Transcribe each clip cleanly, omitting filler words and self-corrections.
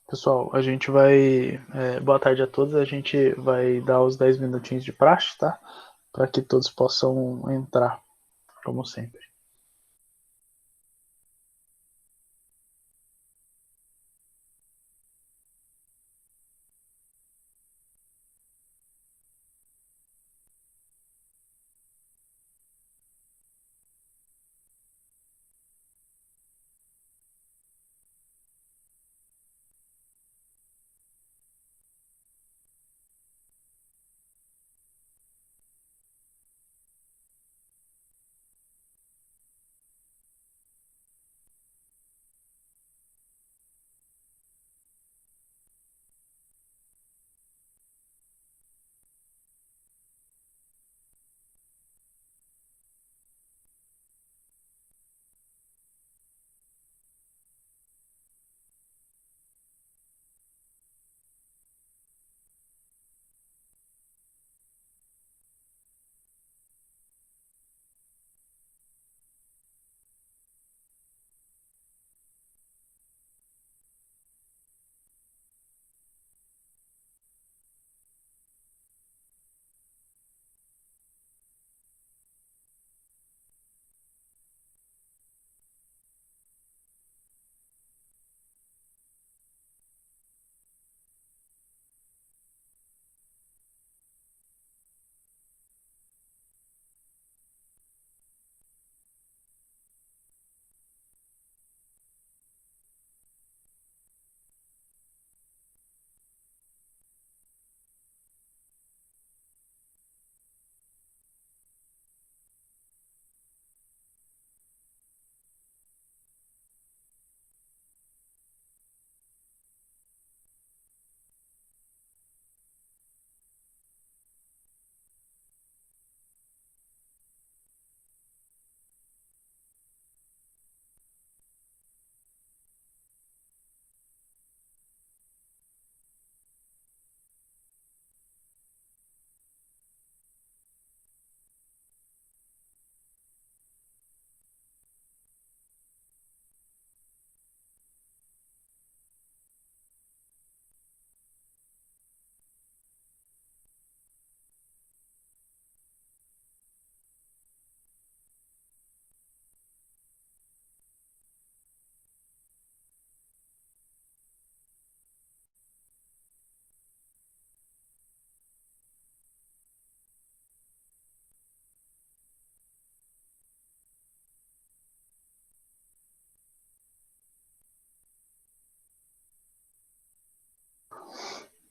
Pessoal, a gente vai. Boa tarde a todos. A gente vai dar os 10 minutinhos de praxe, tá? Para que todos possam entrar, como sempre.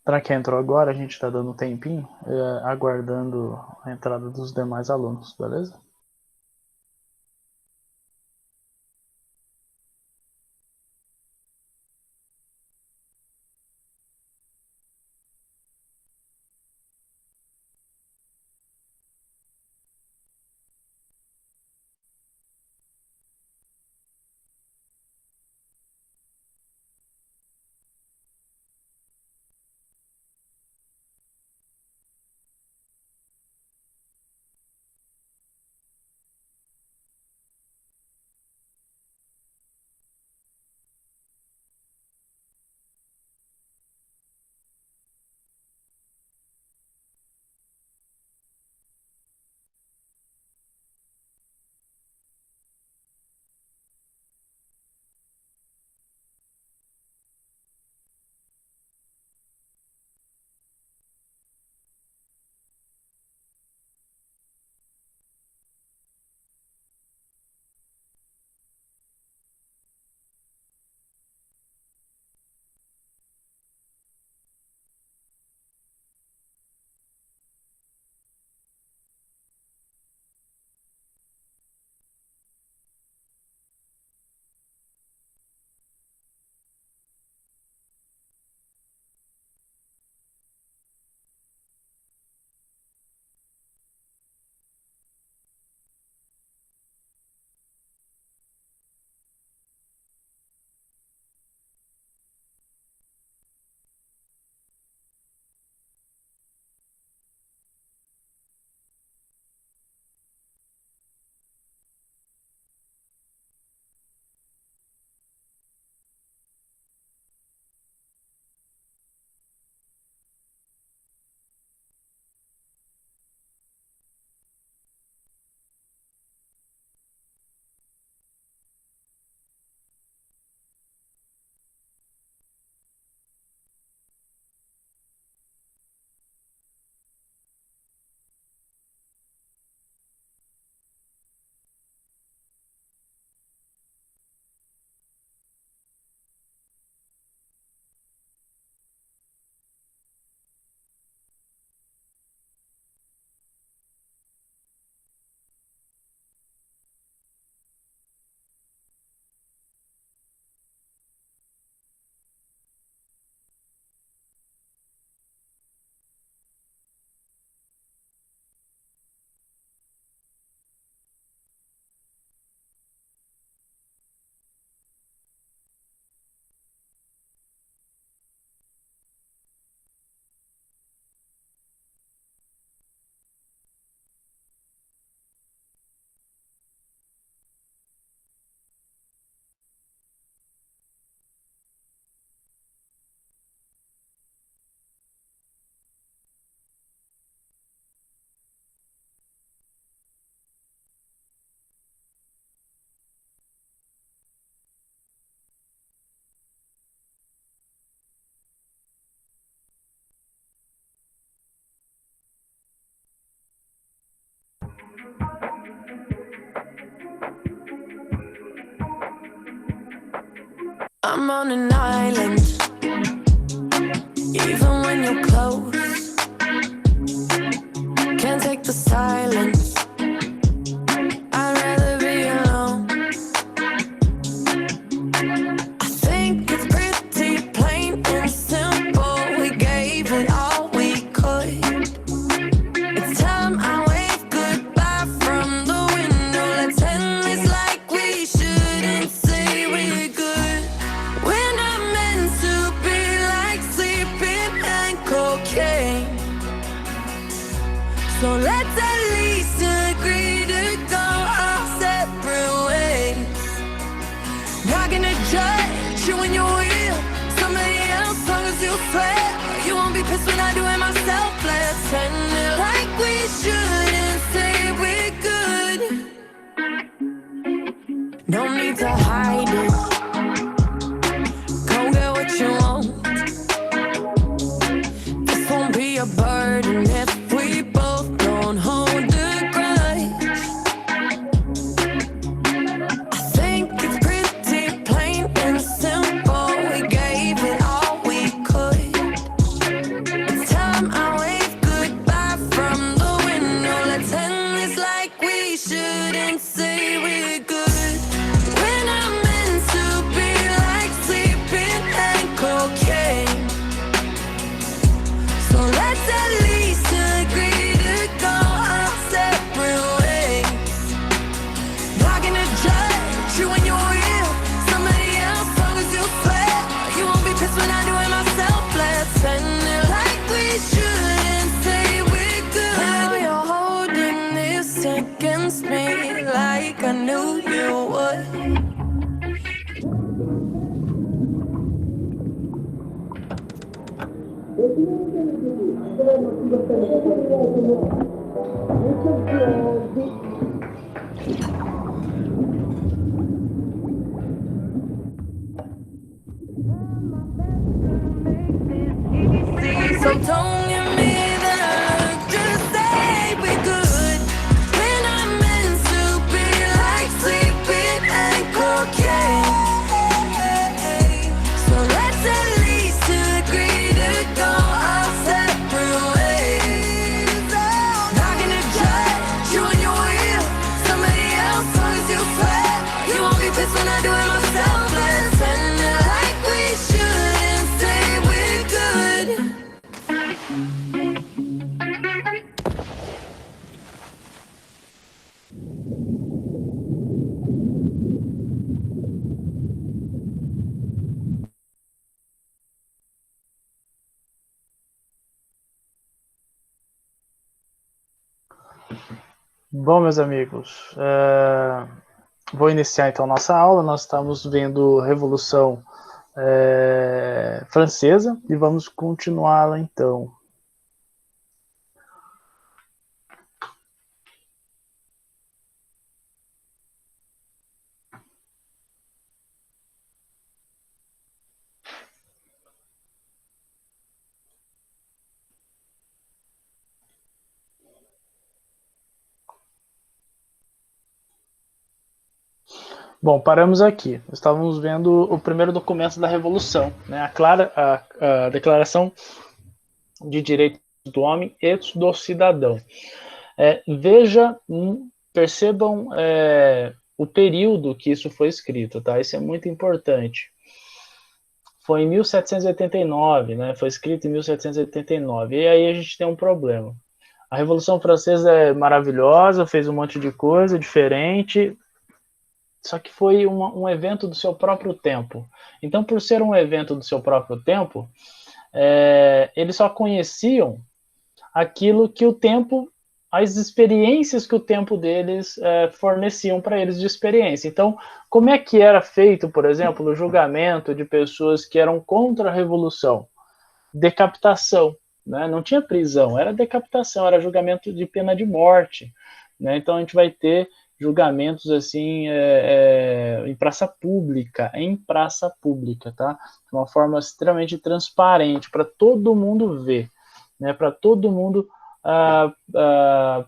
Para quem entrou agora, a gente está dando um tempinho, aguardando a entrada dos demais alunos, beleza? I'm on an island, even when you're close. Can't take the silence. I'd rather be alone. I think it's pretty plain and simple. We gave it all we could. It's time I wave goodbye from the window. Let's end this like we shouldn't say we're good. We're not meant to be like sleeping and cocaine. So let's at least agree to go our separate ways. Not gonna judge you when you're with somebody else, long as you swear. You won't be pissed when I do it myself. Let's end it like we shouldn't say we're good. No need to hide it. Go get what you want. This won't be a burden if we both don't hold a grudge. I think it's pretty plain and simple. We gave it all we could. It's time I wave goodbye from the window. Let's end this like we shouldn't say we're good. We're not meant to be like sleeping and cocaine. So let's at least agree to go our separate ways. Not gonna judge you when you're with somebody else, long as you swear. You won't be pissed when I do it myself. Let's end it like we shouldn't say we're good. Now you're holding this against me like I knew you would. So don't give me that look, just say we're good. We're not meant to be like sleeping and cocaine. So let's at least agree to go our separate ways. Not gonna judge you when you're with somebody else, long as you swear. You won't be pissed when I do it myself. Let's end it like we shouldn't say we're good. Bom, meus amigos, vou iniciar então nossa aula. Nós estamos vendo Revolução Francesa e vamos continuá-la então. Bom, paramos aqui. Estávamos vendo o primeiro documento da Revolução, né? A Declaração de Direitos do Homem e do Cidadão. Percebam o período que isso foi escrito, tá? Isso é muito importante. Foi em 1789, né? Foi escrito em 1789. E aí a gente tem um problema. A Revolução Francesa é maravilhosa, fez um monte de coisa diferente, só que foi um evento do seu próprio tempo. Então, por ser um evento do seu próprio tempo, eles só conheciam aquilo que o tempo, as experiências que o tempo deles forneciam para eles de experiência. Então, como é que era feito, por exemplo, o julgamento de pessoas que eram contra a Revolução? Decapitação, né? Não tinha prisão, era decapitação, era julgamento de pena de morte, né? Então, a gente vai ter julgamentos assim em praça pública, tá? De uma forma extremamente transparente, para todo mundo ver, né? Para todo mundo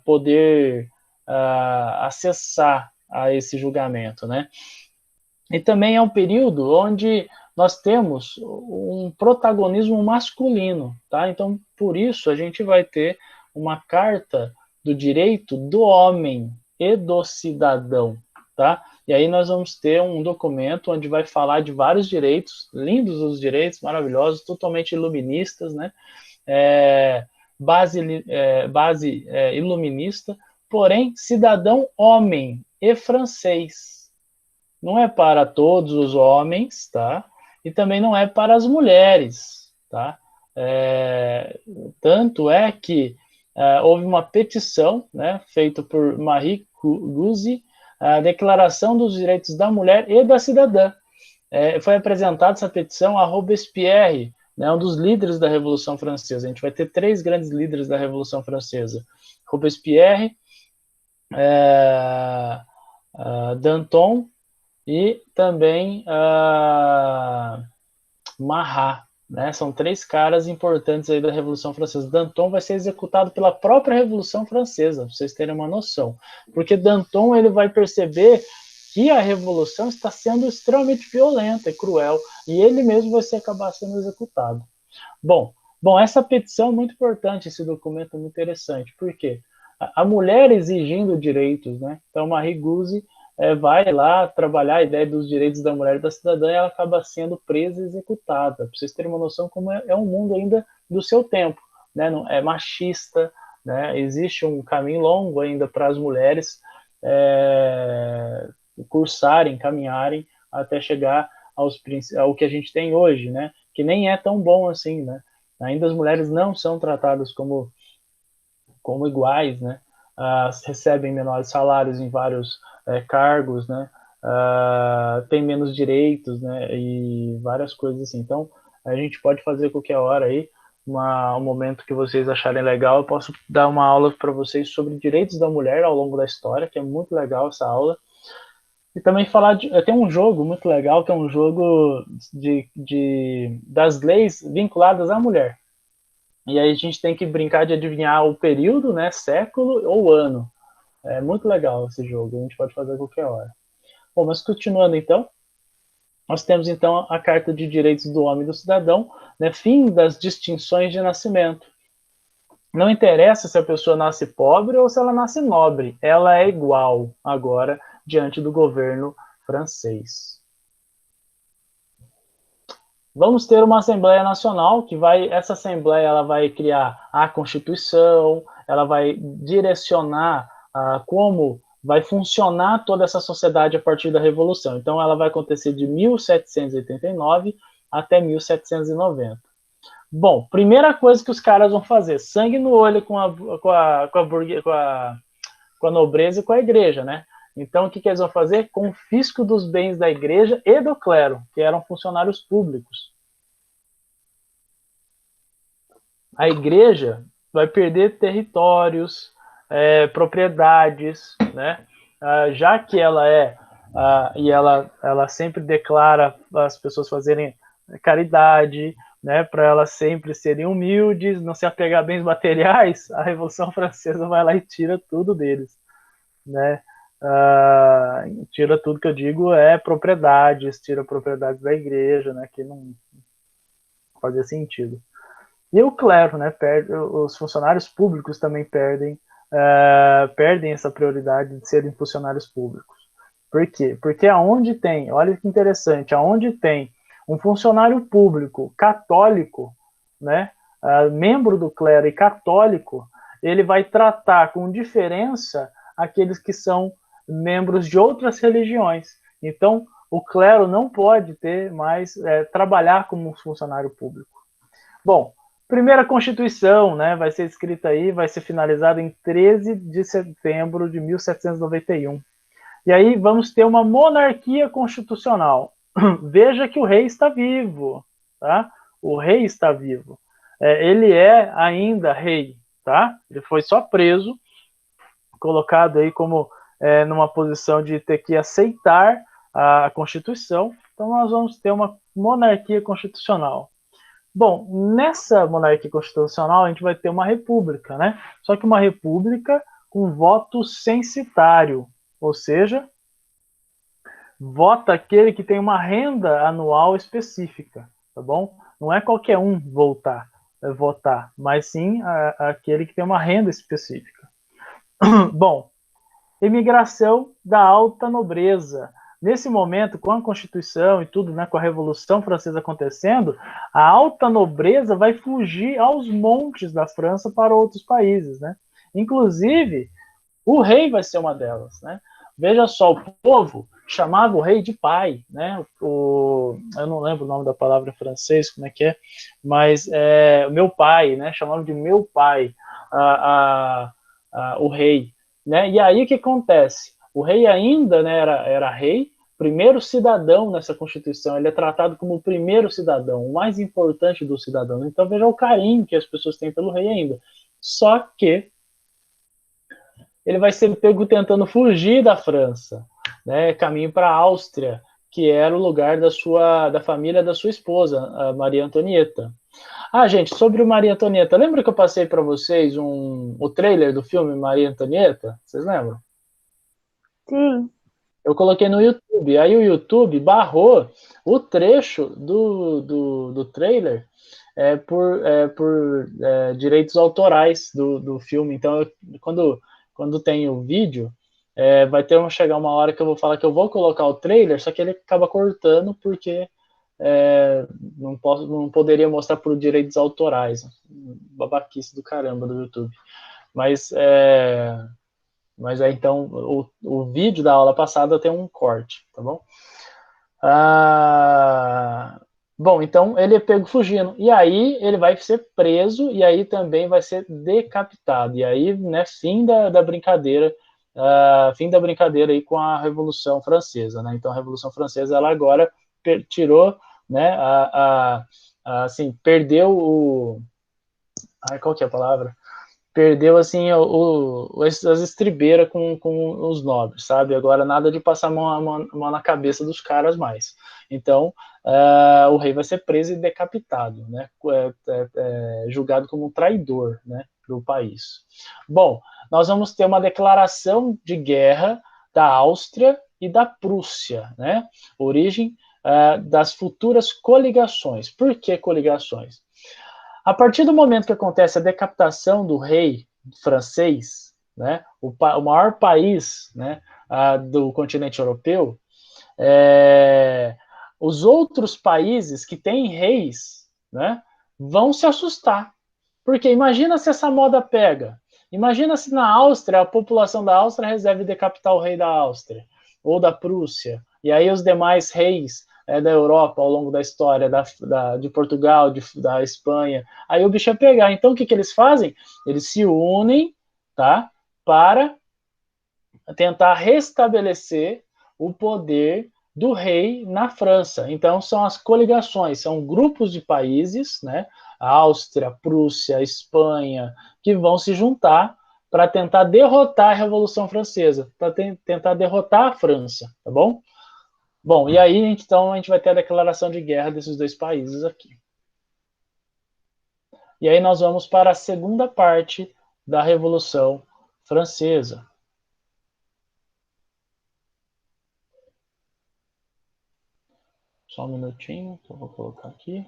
poder acessar a esse julgamento, né? E também é um período onde nós temos um protagonismo masculino, tá? Então, por isso, a gente vai ter uma carta do direito do homem e do cidadão, tá? E aí nós vamos ter um documento onde vai falar de vários direitos, lindos os direitos, maravilhosos, totalmente iluministas, né? Base iluminista, porém, cidadão homem e francês. Não é para todos os homens, tá? E também não é para as mulheres, tá? Tanto é que houve uma petição, né, feita por Marie Guzzi, a Declaração dos Direitos da Mulher e da Cidadã. Foi apresentada essa petição a Robespierre, né, um dos líderes da Revolução Francesa. A gente vai ter 3 grandes líderes da Revolução Francesa: Robespierre, Danton e também Marat, né? São 3 caras importantes aí da Revolução Francesa. Danton vai ser executado pela própria Revolução Francesa, para vocês terem uma noção. Porque Danton ele vai perceber que a Revolução está sendo extremamente violenta e cruel, e ele mesmo vai acabar sendo executado. Bom, essa petição é muito importante, esse documento é muito interessante. Por quê? A mulher exigindo direitos, né? Então, Marie Guzzi vai lá trabalhar a ideia dos direitos da mulher e da cidadã, e ela acaba sendo presa e executada. Para vocês terem uma noção como é um mundo ainda do seu tempo, né? É machista, né? Existe um caminho longo ainda para as mulheres cursarem, caminharem até chegar ao que a gente tem hoje, né? Que nem é tão bom assim, né? Ainda as mulheres não são tratadas como iguais, né? Recebem menores salários em vários cargos, né? Tem menos direitos, né? E várias coisas assim. Então, a gente pode fazer qualquer hora aí, um momento que vocês acharem legal, eu posso dar uma aula para vocês sobre direitos da mulher ao longo da história, que é muito legal essa aula. E também tem um jogo muito legal, que é um jogo das leis vinculadas à mulher. E aí a gente tem que brincar de adivinhar o período, né, século ou ano. É muito legal esse jogo, a gente pode fazer a qualquer hora. Bom, mas continuando então, nós temos então a Carta de Direitos do Homem e do Cidadão, né, fim das distinções de nascimento. Não interessa se a pessoa nasce pobre ou se ela nasce nobre, ela é igual agora diante do governo francês. Vamos ter uma Assembleia Nacional, essa Assembleia ela vai criar a Constituição, ela vai direcionar como vai funcionar toda essa sociedade a partir da Revolução. Então, ela vai acontecer de 1789 até 1790. Bom, primeira coisa que os caras vão fazer, sangue no olho com a nobreza e com a igreja, né? Então, o que eles vão fazer? Confisco dos bens da igreja e do clero, que eram funcionários públicos. A igreja vai perder territórios, propriedades, né? Já que ela ela sempre declara as pessoas fazerem caridade, né? Para elas sempre serem humildes, não se apegar a bens materiais, a Revolução Francesa vai lá e tira tudo deles, né? Tira tudo que eu digo propriedades, tira propriedades da igreja, né, que não fazia sentido. E o clero, né, os funcionários públicos também perdem essa prioridade de serem funcionários públicos. Por quê? Porque olha que interessante, aonde tem um funcionário público católico, né, membro do clero e católico, ele vai tratar com diferença aqueles que são membros de outras religiões. Então, o clero não pode ter mais trabalhar como funcionário público. Bom, primeira Constituição, né, vai ser escrita aí, vai ser finalizada em 13 de setembro de 1791. E aí vamos ter uma monarquia constitucional. Veja que o rei está vivo, tá? O rei está vivo. Ele é ainda rei, tá? Ele foi só preso, colocado aí como numa posição de ter que aceitar a Constituição. Então nós vamos ter uma monarquia constitucional. Bom, nessa monarquia constitucional a gente vai ter uma república, né? Só que uma república com voto censitário, ou seja, vota aquele que tem uma renda anual específica, tá bom? Não é qualquer um votar, mas sim aquele que tem uma renda específica. Bom, imigração da alta nobreza. Nesse momento, com a Constituição e tudo, né, com a Revolução Francesa acontecendo, a alta nobreza vai fugir aos montes da França para outros países, né? Inclusive, o rei vai ser uma delas, né? Veja só, o povo chamava o rei de pai, né? Eu não lembro o nome da palavra em francês, como é que é, mas o meu pai, né? Chamava de meu pai o rei, né? E aí o que acontece? O rei ainda, né, era rei, primeiro cidadão nessa Constituição, ele é tratado como o primeiro cidadão, o mais importante dos cidadãos. Então veja o carinho que as pessoas têm pelo rei ainda. Só que ele vai ser pego tentando fugir da França, né, caminho para a Áustria, que era o lugar da família da sua esposa, a Maria Antonieta. Ah, gente, sobre o Maria Antonieta, lembra que eu passei para vocês o trailer do filme Maria Antonieta? Vocês lembram? Sim. Eu coloquei no YouTube, aí o YouTube barrou o trecho do trailer por direitos autorais do filme. Então, quando tem o vídeo, vai chegar uma hora que eu vou falar que eu vou colocar o trailer, só que ele acaba cortando porque não poderia mostrar por direitos autorais. Babaquice do caramba do YouTube. Mas então o vídeo da aula passada tem um corte, tá bom? Bom, então ele é pego fugindo. E aí ele vai ser preso e aí também vai ser decapitado. E aí, né, fim da brincadeira, fim da brincadeira aí com a Revolução Francesa, né? Então a Revolução Francesa, ela agora tirou, né, assim, perdeu qual que é a palavra? Perdeu, assim, as estribeiras com os nobres, sabe? Agora nada de passar a mão na cabeça dos caras mais. Então, o rei vai ser preso e decapitado, né? Julgado como um traidor, né, do país. Bom, nós vamos ter uma declaração de guerra da Áustria e da Prússia, né? Origem das futuras coligações. Por que coligações? A partir do momento que acontece a decapitação do rei francês, né, o maior país, né, do continente europeu, os outros países que têm reis, né, vão se assustar. Porque imagina se essa moda pega. Imagina se na Áustria, a população da Áustria resolve decapitar o rei da Áustria ou da Prússia. E aí os demais reis da Europa ao longo da história, de Portugal, da Espanha. Aí o bicho ia pegar. Então o que eles fazem? Eles se unem, tá, para tentar restabelecer o poder do rei na França. Então são as coligações, são grupos de países, né, Áustria, Prússia, Espanha, que vão se juntar para tentar derrotar a Revolução Francesa, para tentar derrotar a França, tá bom? Bom, e aí, então, a gente vai ter a declaração de guerra desses dois países aqui. E aí nós vamos para a segunda parte da Revolução Francesa. Só um minutinho, que eu vou colocar aqui.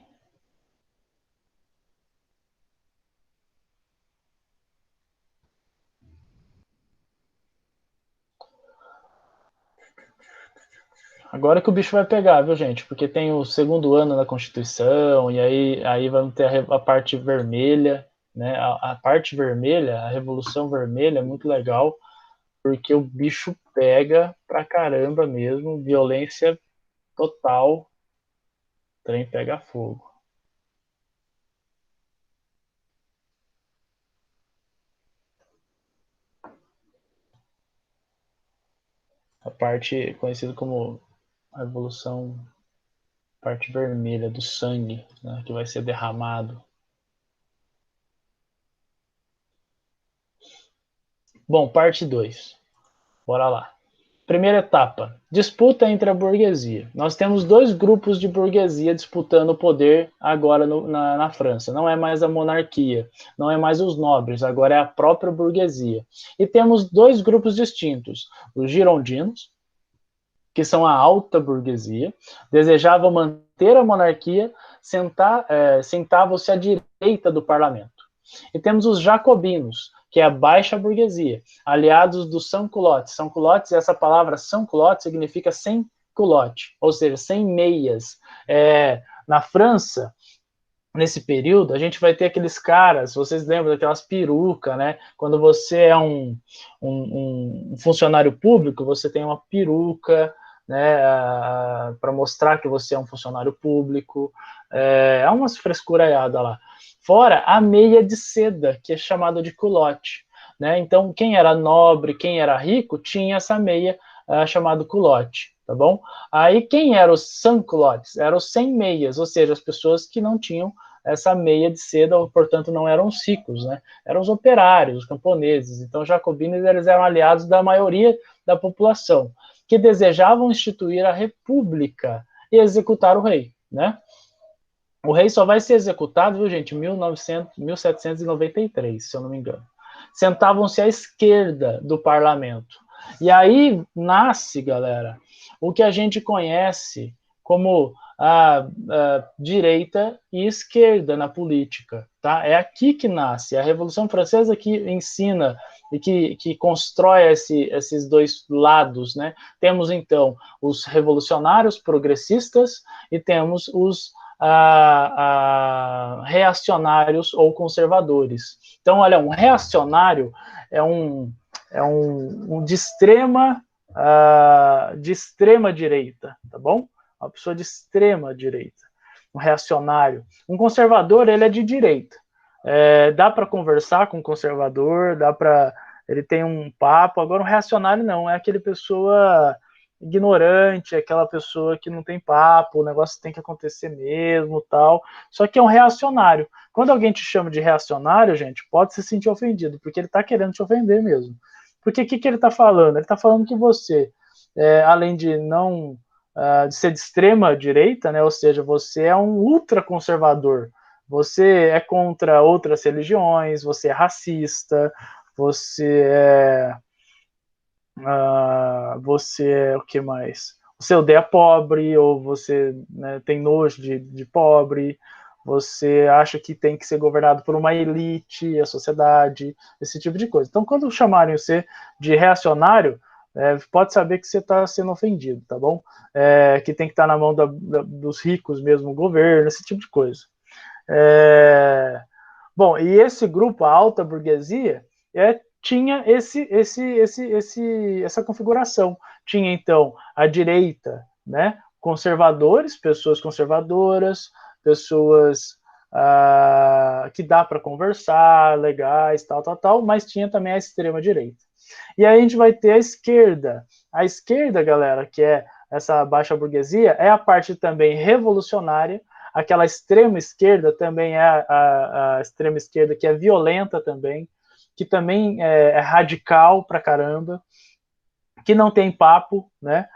Agora que o bicho vai pegar, viu, gente? Porque tem o segundo ano da Constituição, e aí vamos ter a parte vermelha, né? A parte vermelha, a Revolução Vermelha é muito legal, porque o bicho pega pra caramba mesmo, violência total, o trem pega fogo. A parte conhecida como a Revolução parte vermelha do sangue, né, que vai ser derramado. Bom, parte 2. Bora lá. Primeira etapa, disputa entre a burguesia. Nós temos dois grupos de burguesia disputando o poder agora na França. Não é mais a monarquia, não é mais os nobres, agora é a própria burguesia. E temos dois grupos distintos, os girondinos, que são a alta burguesia, desejavam manter a monarquia, sentavam-se à direita do parlamento. E temos os jacobinos, que é a baixa burguesia, aliados dos sans-culottes. Sans-culottes, essa palavra sans-culottes significa sem culotte, ou seja, sem meias. Na França, nesse período, a gente vai ter aqueles caras, vocês lembram daquelas perucas, né? Quando você é um funcionário público, você tem uma peruca, né, para mostrar que você é um funcionário público. Há umas frescuraiadas lá. Fora a meia de seda, que é chamada de culotte, né? Então, quem era nobre, quem era rico, tinha essa meia chamada culotte, tá bom? Aí, quem eram os sans-culottes? Eram os sem meias, ou seja, as pessoas que não tinham essa meia de seda, ou, portanto, não eram os ricos, né? Eram os operários, os camponeses. Então, os jacobinos, eles eram aliados da maioria da população, que desejavam instituir a república e executar o rei, né? O rei só vai ser executado, viu, gente, em 1793, se eu não me engano. Sentavam-se à esquerda do parlamento. E aí nasce, galera, o que a gente conhece como a direita e esquerda na política, tá? É aqui que nasce. A Revolução Francesa que ensina e que constrói esses dois lados, né? Temos, então, os revolucionários progressistas e temos os reacionários ou conservadores. Então, olha, um reacionário é um de extrema direita, tá bom? Uma pessoa de extrema direita, um reacionário. Um conservador, ele é de direita. Dá para conversar com um conservador, ele tem um papo. Agora, um reacionário não, é aquele pessoa ignorante, aquela pessoa que não tem papo, o negócio tem que acontecer mesmo, tal. Só que é um reacionário. Quando alguém te chama de reacionário, gente, pode se sentir ofendido, porque ele está querendo te ofender mesmo. Porque o que ele está falando? Ele está falando que você, além de não de ser de extrema direita, né, ou seja, você é um ultraconservador, você é contra outras religiões, você é racista, você é o que mais? Você odeia pobre, ou você, né, tem nojo de pobre, você acha que tem que ser governado por uma elite, a sociedade, esse tipo de coisa. Então, quando chamarem você de reacionário, pode saber que você está sendo ofendido, tá bom? Que tem que estar na mão dos ricos mesmo, o governo, esse tipo de coisa. Bom, e esse grupo, a alta burguesia, tinha essa configuração. Tinha, então, a direita, né, conservadores, pessoas conservadoras, pessoas que dá para conversar, legais, tal, mas tinha também a extrema-direita. E aí a gente vai ter a esquerda. A esquerda, galera, que é essa baixa burguesia, é a parte também revolucionária. Aquela extrema esquerda também é a extrema esquerda que é violenta também, que também é radical pra caramba, que não tem papo, né?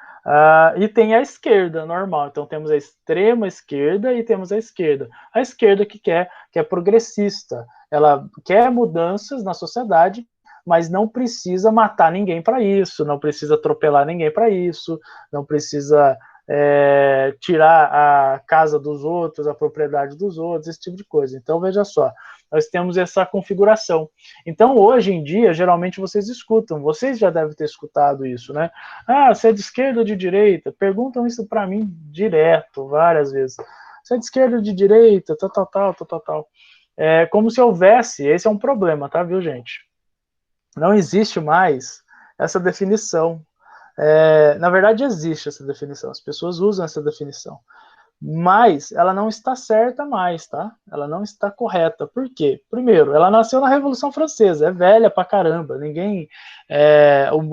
E tem a esquerda normal. Então temos a extrema esquerda e temos a esquerda. A esquerda que é progressista. Ela quer mudanças na sociedade, mas não precisa matar ninguém para isso, não precisa atropelar ninguém para isso, não precisa tirar a casa dos outros, a propriedade dos outros, esse tipo de coisa. Então, veja só, nós temos essa configuração. Então, hoje em dia, geralmente vocês escutam, vocês já devem ter escutado isso, né? Você é de esquerda ou de direita? Perguntam isso para mim direto, várias vezes. Você é de esquerda ou de direita? Tal. Como se houvesse, esse é um problema, tá, viu, gente? Não existe mais essa definição. Na verdade, existe essa definição, as pessoas usam essa definição, mas ela não está certa mais, tá? Ela não está correta. Por quê? Primeiro, ela nasceu na Revolução Francesa, é velha pra caramba,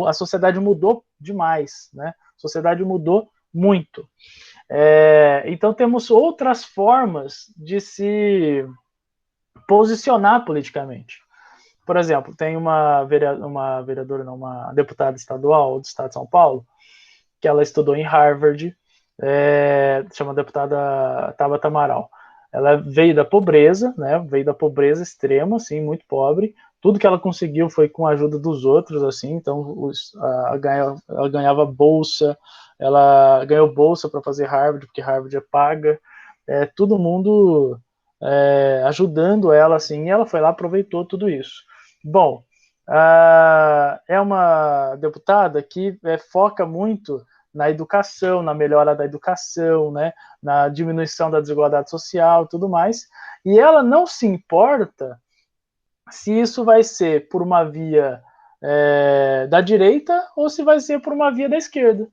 a sociedade mudou demais, né? A sociedade mudou muito. Então temos outras formas de se posicionar politicamente. Por exemplo, tem uma vereadora, não, uma deputada estadual do estado de São Paulo, que ela estudou em Harvard, chama deputada Tabata Amaral. Ela veio da pobreza, né? Veio da pobreza extrema, assim, muito pobre. Tudo que ela conseguiu foi com a ajuda dos outros, assim. Então, ela ganhava bolsa ela ganhou bolsa para fazer Harvard, porque Harvard é paga, todo mundo ajudando ela, assim, e ela foi lá, aproveitou tudo isso. Bom, é uma deputada que foca muito na educação, na melhora da educação, né, na diminuição da desigualdade social, tudo mais, e ela não se importa se isso vai ser por uma via da direita ou se vai ser por uma via da esquerda.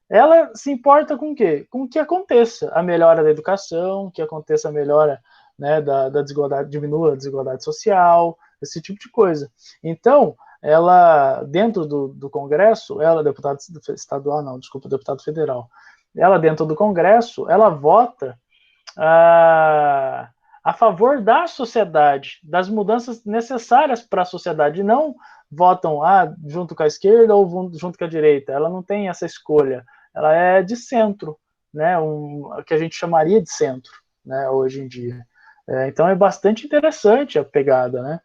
Ela se importa com o quê? Com que aconteça a melhora da educação, que aconteça a melhora, né, da desigualdade, diminua a desigualdade social, esse tipo de coisa. Então, ela, dentro do Congresso, ela, deputada estadual, não, desculpa, deputado federal, ela, dentro do Congresso, ela vota a favor da sociedade, das mudanças necessárias para a sociedade, não votam junto com a esquerda ou junto com a direita. Ela não tem essa escolha. Ela é de centro, né? O que a gente chamaria de centro, né? Hoje em dia. Então é bastante interessante a pegada, né?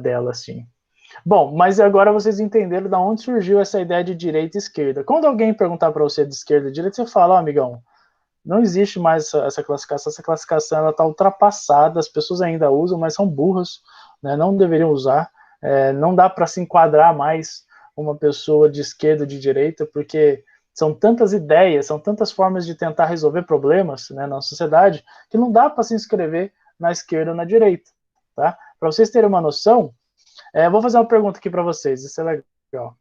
Dela, assim. Bom, mas agora vocês entenderam de onde surgiu essa ideia de direita e esquerda. Quando alguém perguntar para você de esquerda e direita, você fala, amigão, não existe mais essa classificação ela está ultrapassada, as pessoas ainda usam, mas são burras, né? Não deveriam usar, não dá para se enquadrar mais uma pessoa de esquerda ou de direita, porque são tantas ideias, são tantas formas de tentar resolver problemas, né, na sociedade, que não dá para se inscrever na esquerda ou na direita, tá? Para vocês terem uma noção, vou fazer uma pergunta aqui para vocês, isso é legal.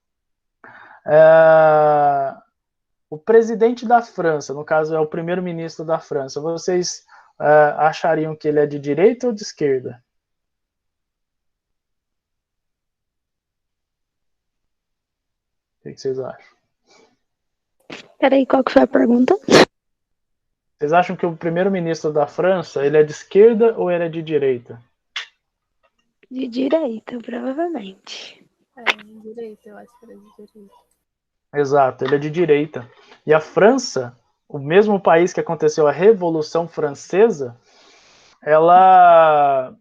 O presidente da França, no caso é o primeiro-ministro da França, vocês achariam que ele é de direita ou de esquerda? O que vocês acham? Peraí, qual que foi a pergunta? Vocês acham que o primeiro-ministro da França, ele é de esquerda ou ele é de direita? De direita, provavelmente. De direita, eu acho que era de direita. Exato, ele é de direita. E a França, o mesmo país que aconteceu a Revolução Francesa, ela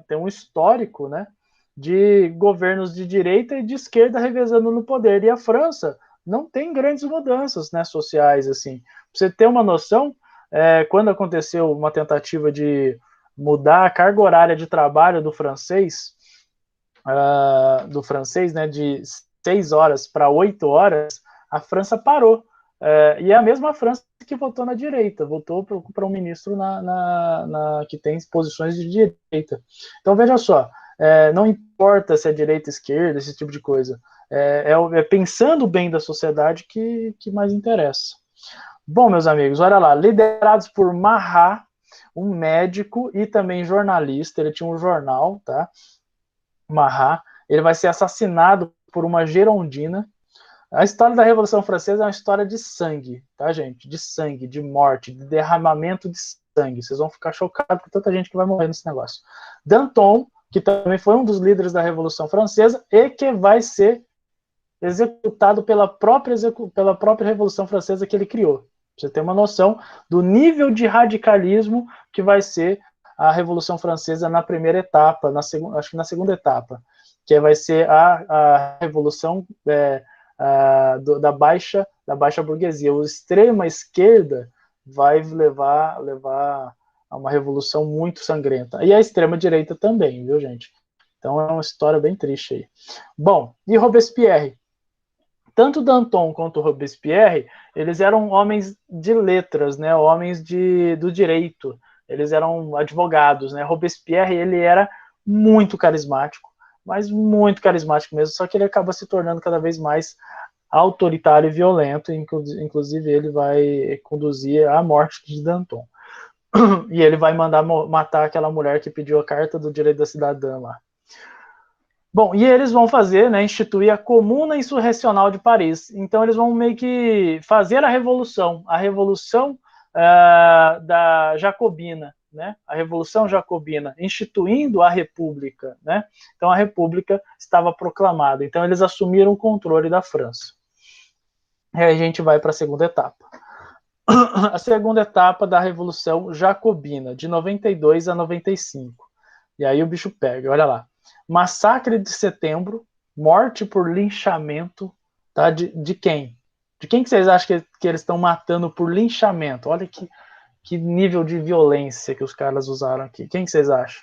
tem um histórico, né, de governos de direita e de esquerda revezando no poder. E a França não tem grandes mudanças, né, sociais, assim. Pra você ter uma noção, quando aconteceu uma tentativa de mudar a carga horária de trabalho do francês, né, de 6 horas para 8 horas, a França parou. E é a mesma França que votou na direita, votou para um ministro que tem posições de direita. Então, veja só, não importa se é direita, esquerda, esse tipo de coisa. É pensando o bem da sociedade que mais interessa. Bom, meus amigos, olha lá, liderados por Marat, um médico e também jornalista, ele tinha um jornal, tá? Marat, ele vai ser assassinado por uma gerondina. A história da Revolução Francesa é uma história de sangue, tá, gente? De sangue, de morte, de derramamento de sangue. Vocês vão ficar chocados com tanta gente que vai morrer nesse negócio. Danton, que também foi um dos líderes da Revolução Francesa e que vai ser executado pela própria Revolução Francesa que ele criou. Pra você ter uma noção do nível de radicalismo que vai ser a Revolução Francesa na primeira etapa, acho que na segunda etapa, que vai ser a Revolução da baixa burguesia. A extrema esquerda vai levar a uma revolução muito sangrenta. E a extrema direita também, viu, gente? Então é uma história bem triste aí. Bom, e Robespierre? Tanto Danton quanto Robespierre, eles eram homens de letras, né? Homens do direito. Eles eram advogados, né? Robespierre, ele era muito carismático, mas muito carismático mesmo, só que ele acaba se tornando cada vez mais autoritário e violento, inclusive ele vai conduzir à morte de Danton. E ele vai mandar matar aquela mulher que pediu a carta do direito da cidadã lá. Bom, e eles vão fazer, né, instituir a Comuna Insurrecional de Paris. Então eles vão meio que fazer a revolução da Jacobina, né? A Revolução Jacobina, instituindo a República, né? Então a República estava proclamada. Então eles assumiram o controle da França. E aí a gente vai para a segunda etapa. A segunda etapa da Revolução Jacobina, de 92 a 95. E aí o bicho pega, olha lá. Massacre de Setembro, morte por linchamento, tá? De quem? De quem que vocês acham que eles estão matando por linchamento? Olha que nível de violência que os caras usaram aqui. Quem que vocês acham?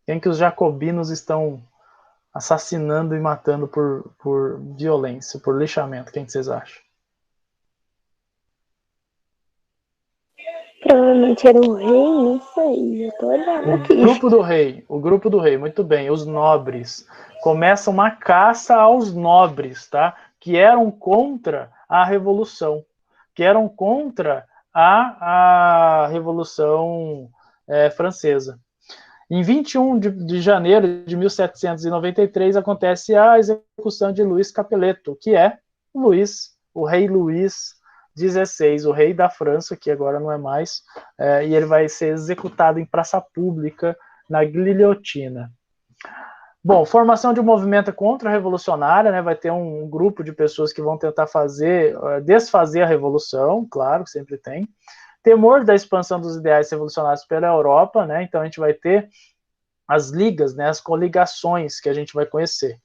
Quem que os jacobinos estão assassinando e matando por violência, por lixamento? Quem que vocês acham? Provavelmente era o rei, não sei. Eu tô olhando aqui. O grupo do rei, muito bem, os nobres. Começa uma caça aos nobres, tá? Que eram contra a Revolução, que eram contra a Revolução Francesa. Em 21 de janeiro de 1793 acontece a execução de Luís Capeletto, que é o rei Luís XVI, o rei da França, que agora não é mais, e ele vai ser executado em praça pública na guilhotina. Bom, formação de um movimento contra-revolucionária, né? Vai ter um grupo de pessoas que vão tentar desfazer a revolução, claro, que sempre tem. Temor da expansão dos ideais revolucionários pela Europa, né? Então a gente vai ter as ligas, né? As coligações que a gente vai conhecer.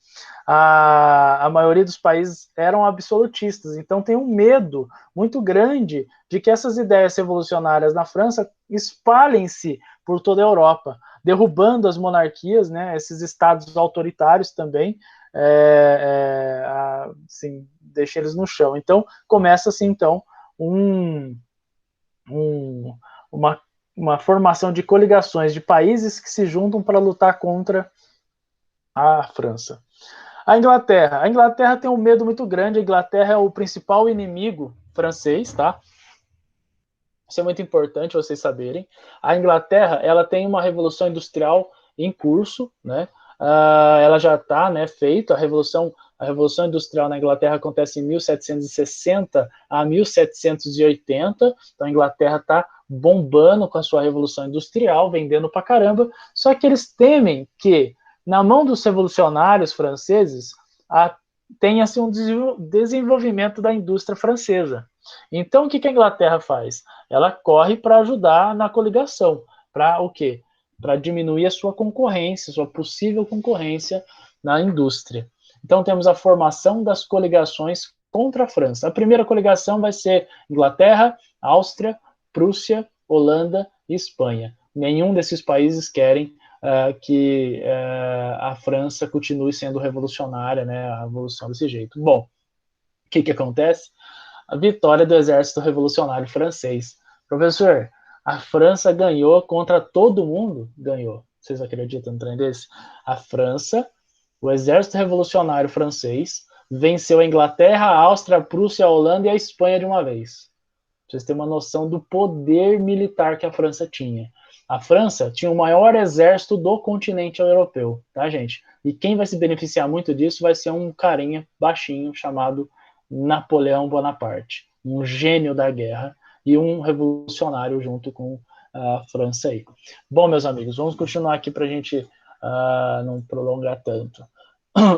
A maioria dos países eram absolutistas, então tem um medo muito grande de que essas ideias revolucionárias na França espalhem-se por toda a Europa, derrubando as monarquias, né? Esses estados autoritários também, assim, deixa eles no chão. Então começa assim, então, uma formação de coligações de países que se juntam para lutar contra a França. A Inglaterra tem um medo muito grande. A Inglaterra é o principal inimigo francês, tá? Isso é muito importante vocês saberem. A Inglaterra, ela tem uma revolução industrial em curso, né? Ela já está, né, feita. A revolução industrial na Inglaterra acontece em 1760 a 1780. Então a Inglaterra está bombando com a sua revolução industrial, vendendo pra caramba. Só que eles temem que na mão dos revolucionários franceses tenha assim, um desenvolvimento da indústria francesa. Então, o que a Inglaterra faz? Ela corre para ajudar na coligação. Para o quê? Para diminuir a sua concorrência, sua possível concorrência na indústria. Então, temos a formação das coligações contra a França. A primeira coligação vai ser Inglaterra, Áustria, Prússia, Holanda e Espanha. Nenhum desses países querem que a França continue sendo revolucionária, né, a revolução desse jeito. Bom, o que acontece? A vitória do exército revolucionário francês. Professor, a França ganhou contra todo mundo? Ganhou. Vocês acreditam no trem desse? A França, o exército revolucionário francês, venceu a Inglaterra, a Áustria, a Prússia, a Holanda e a Espanha de uma vez. Vocês têm uma noção do poder militar que a França tinha. A França tinha o maior exército do continente europeu, tá, gente? E quem vai se beneficiar muito disso vai ser um carinha baixinho chamado Napoleão Bonaparte, um gênio da guerra e um revolucionário junto com a França aí. Bom, meus amigos, vamos continuar aqui para a gente não prolongar tanto.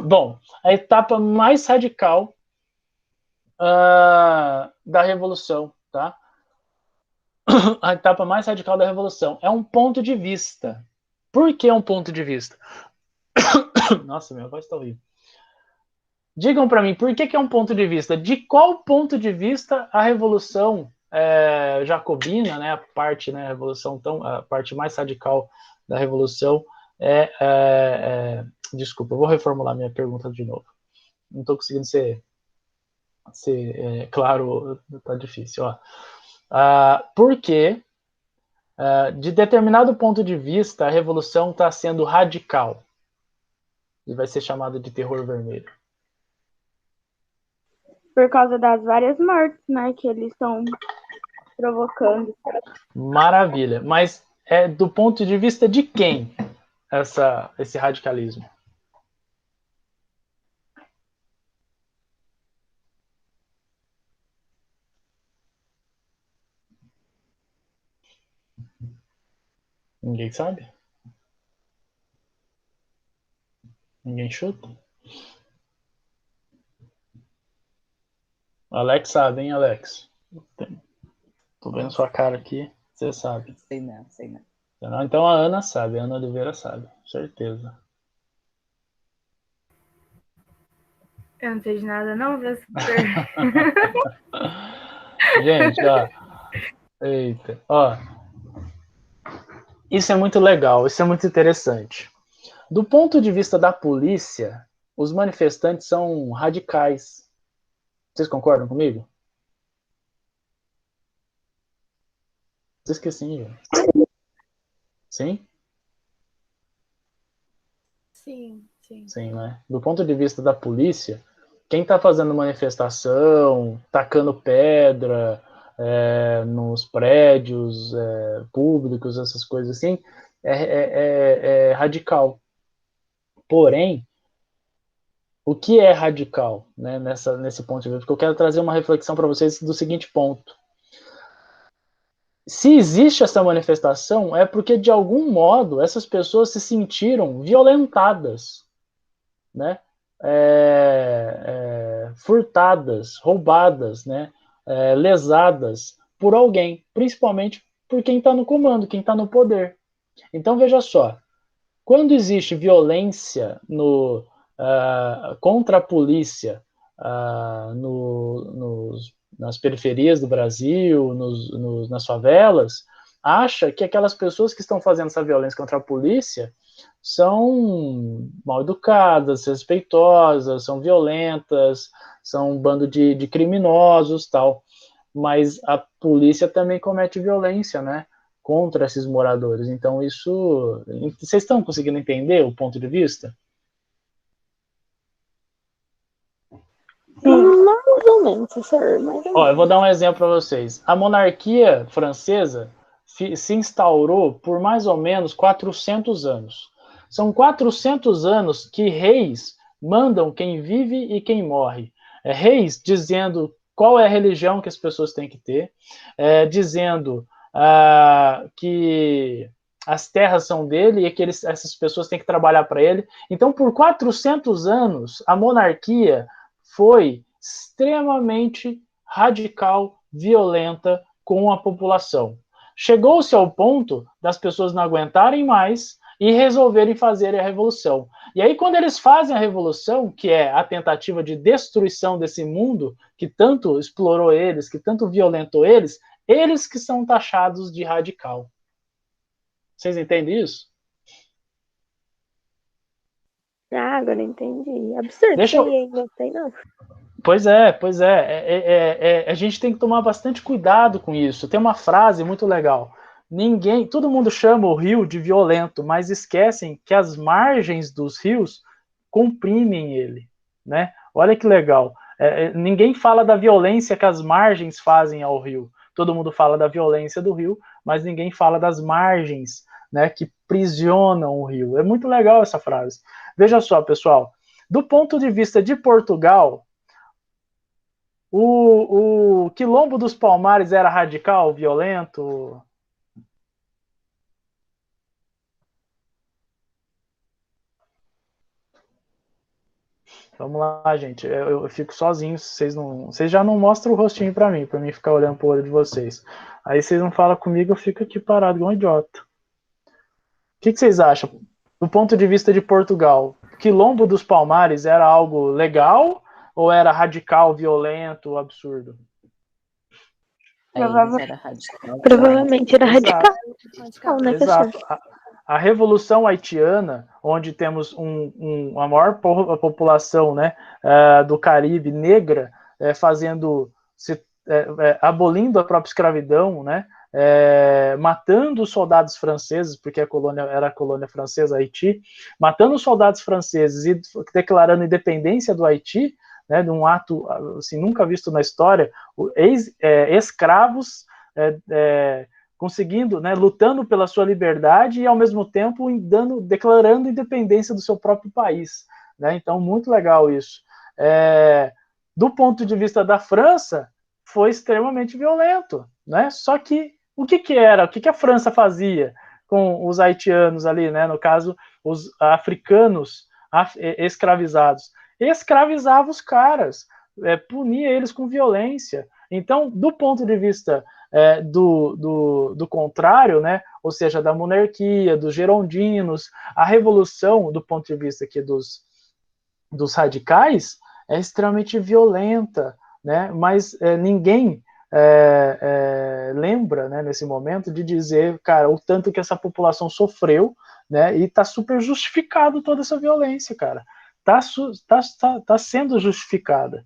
Bom, a etapa mais radical da Revolução, tá? A etapa mais radical da Revolução é um ponto de vista. Por que um ponto de vista? Nossa, minha voz está horrível. Digam para mim, por que é um ponto de vista? De qual ponto de vista a Revolução Jacobina, né, a parte mais radical da Revolução desculpa, eu vou reformular minha pergunta de novo. Não estou conseguindo ser claro, tá difícil. Ó. Por que, de determinado ponto de vista, a Revolução está sendo radical? E vai ser chamada de terror vermelho. Por causa das várias mortes, né, que eles estão provocando. Maravilha. Mas do ponto de vista de quem esse radicalismo? Ninguém sabe? Ninguém chuta? Alex sabe, hein, Alex? Tô vendo sua cara aqui, você sabe. Sei não, sei não. Então a Ana sabe, a Ana Oliveira sabe, certeza. Eu não sei de nada, não, professor. Gente, ó. Eita, ó. Isso é muito legal, isso é muito interessante. Do ponto de vista da polícia, os manifestantes são radicais. Vocês concordam comigo? Diz que sim, gente. Sim? Sim, sim. Sim, né? Do ponto de vista da polícia, quem está fazendo manifestação, tacando pedra nos prédios públicos, essas coisas assim, é radical. Porém, o que é radical, né, nesse ponto de vista? Porque eu quero trazer uma reflexão para vocês do seguinte ponto. Se existe essa manifestação, é porque, de algum modo, essas pessoas se sentiram violentadas, né? Furtadas, roubadas, né? Lesadas por alguém, principalmente por quem está no comando, quem está no poder. Então, veja só, quando existe violência contra a polícia nas periferias do Brasil, nas favelas, acha que aquelas pessoas que estão fazendo essa violência contra a polícia são mal educadas, respeitosas, são violentas, são um bando de criminosos, tal. Mas a polícia também comete violência, né, contra esses moradores. Então isso, vocês estão conseguindo entender o ponto de vista? Mais ou menos, professor. Mais ou Ó, eu menos. vou dar um exemplo para vocês. A monarquia francesa se instaurou por mais ou menos 400 anos. São 400 anos que reis mandam quem vive e quem morre. Reis dizendo qual é a religião que as pessoas têm que ter, dizendo que as terras são dele e que essas pessoas têm que trabalhar para ele. Então, por 400 anos, a monarquia foi extremamente radical, violenta com a população. Chegou-se ao ponto das pessoas não aguentarem mais e resolverem fazer a revolução. E aí, quando eles fazem a revolução, que é a tentativa de destruição desse mundo que tanto explorou eles, que tanto violentou eles que são taxados de radical. Vocês entendem isso? Ah, agora eu entendi. Absurdo Deixa isso eu... aí, hein? Gostei não. Pois é. A gente tem que tomar bastante cuidado com isso. Tem uma frase muito legal. Todo mundo chama o rio de violento, mas esquecem que as margens dos rios comprimem ele, né? Olha que legal. Ninguém fala da violência que as margens fazem ao rio. Todo mundo fala da violência do rio, mas ninguém fala das margens, né, que prisionam o rio. É muito legal essa frase. Veja só, pessoal. Do ponto de vista de Portugal, o Quilombo dos Palmares era radical, violento? Vamos lá, gente. Eu fico sozinho. Vocês já não mostram o rostinho para mim ficar olhando pro olho de vocês. Aí vocês não falam comigo, eu fico aqui parado igual um idiota. O que vocês acham? Do ponto de vista de Portugal, Quilombo dos Palmares era algo legal ou era radical, violento, absurdo? Era radical. Provavelmente era radical, né, professor? Exato. A Revolução Haitiana, onde temos a maior população, né, do Caribe negra, abolindo a própria escravidão, né, matando os soldados franceses, porque era a colônia francesa, Haiti, matando os soldados franceses e declarando independência do Haiti, né, de um ato assim, nunca visto na história, escravos conseguindo, né, lutando pela sua liberdade e ao mesmo tempo declarando independência do seu próprio país, né? Então, muito legal isso. Do ponto de vista da França, foi extremamente violento, né? Só que o que a França fazia com os haitianos ali, né? No caso, os africanos escravizados, escravizava os caras, punia eles com violência. Então, do ponto de vista do contrário, né, ou seja, da monarquia, dos gerondinos, a revolução, do ponto de vista aqui dos radicais, é extremamente violenta, né? Mas ninguém lembra, né, nesse momento, de dizer, cara, o tanto que essa população sofreu, né? E está super justificado toda essa violência, cara. Tá sendo justificada.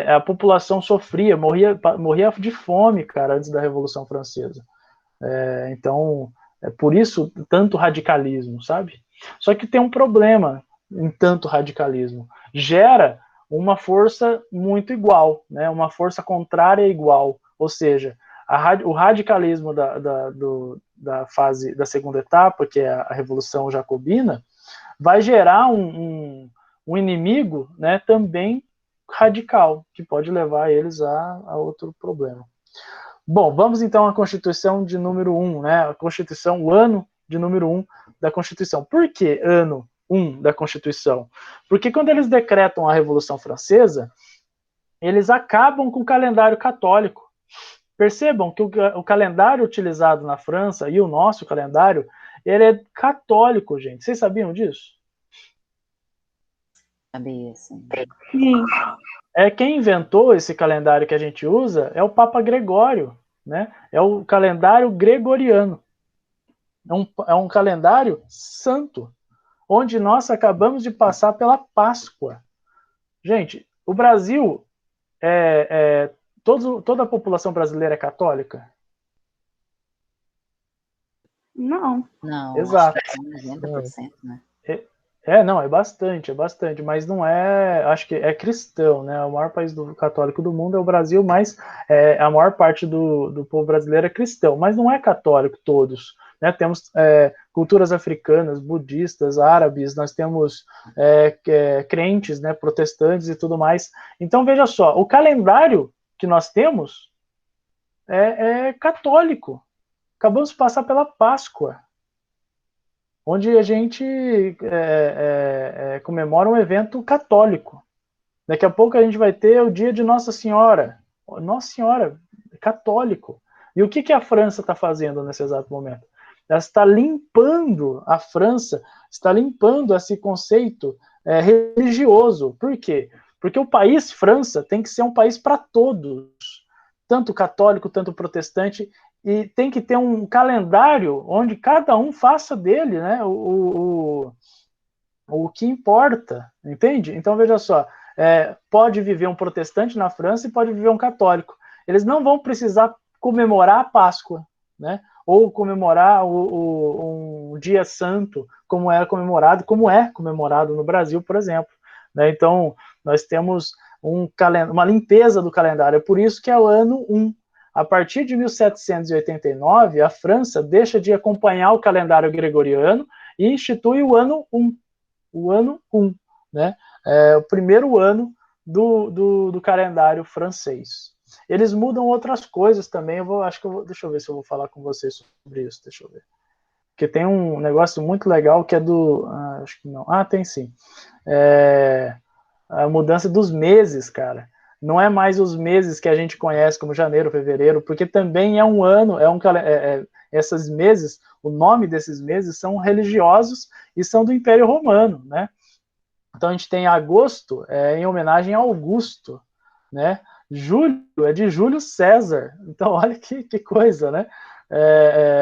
A população sofria, morria de fome, cara, antes da Revolução Francesa. Então, é por isso tanto radicalismo, sabe? Só que tem um problema em tanto radicalismo. Gera uma força muito igual, né? Uma força contrária igual. Ou seja, o radicalismo da fase da segunda etapa, que é a Revolução Jacobina, vai gerar um inimigo, né, também radical, que pode levar eles a outro problema. Bom, vamos então à Constituição de número 1, né? A Constituição, o ano de número 1 da Constituição. Por que ano 1 da Constituição? Porque quando eles decretam a Revolução Francesa, eles acabam com o calendário católico. Percebam que o calendário utilizado na França e o nosso calendário, ele é católico, gente. Vocês sabiam disso? Sabia, sim. Sim. Quem inventou esse calendário que a gente usa é o Papa Gregório, né? É o calendário gregoriano. É um calendário santo, onde nós acabamos de passar pela Páscoa. Gente, o Brasil, toda a população brasileira é católica? Não. Não, Exato. acho que tem 90%, né? Não, é bastante, mas não é, acho que é cristão, né? O maior país católico do mundo é o Brasil, mas a maior parte do povo brasileiro é cristão, mas não é católico todos, né? Temos culturas africanas, budistas, árabes, nós temos crentes, né, protestantes e tudo mais. Então, veja só, o calendário que nós temos é católico. Acabamos de passar pela Páscoa, onde a gente comemora um evento católico. Daqui a pouco a gente vai ter o dia de Nossa Senhora. Nossa Senhora, católico. E o que a França está fazendo nesse exato momento? Ela está limpando a França, está limpando esse conceito religioso. Por quê? Porque o país França tem que ser um país para todos, tanto católico, tanto protestante, e tem que ter um calendário onde cada um faça dele, né, o que importa, entende? Então, veja só, pode viver um protestante na França e pode viver um católico. Eles não vão precisar comemorar a Páscoa, né, ou comemorar um dia santo, como é comemorado no Brasil, por exemplo. Né? Então, nós temos uma limpeza do calendário, é por isso que é o ano 1. A partir de 1789, a França deixa de acompanhar o calendário gregoriano e institui o ano 1. O ano 1, né? O primeiro ano do calendário francês. Eles mudam outras coisas também. Deixa eu ver se eu vou falar com vocês sobre isso. Deixa eu ver. Porque tem um negócio muito legal que é acho que não. Tem sim. A mudança dos meses, cara. Não é mais os meses que a gente conhece como janeiro, fevereiro, porque também é um ano, esses meses, o nome desses meses são religiosos e são do Império Romano, né? Então a gente tem agosto em homenagem a Augusto, né? Julho é de Júlio César. Então olha que coisa, né?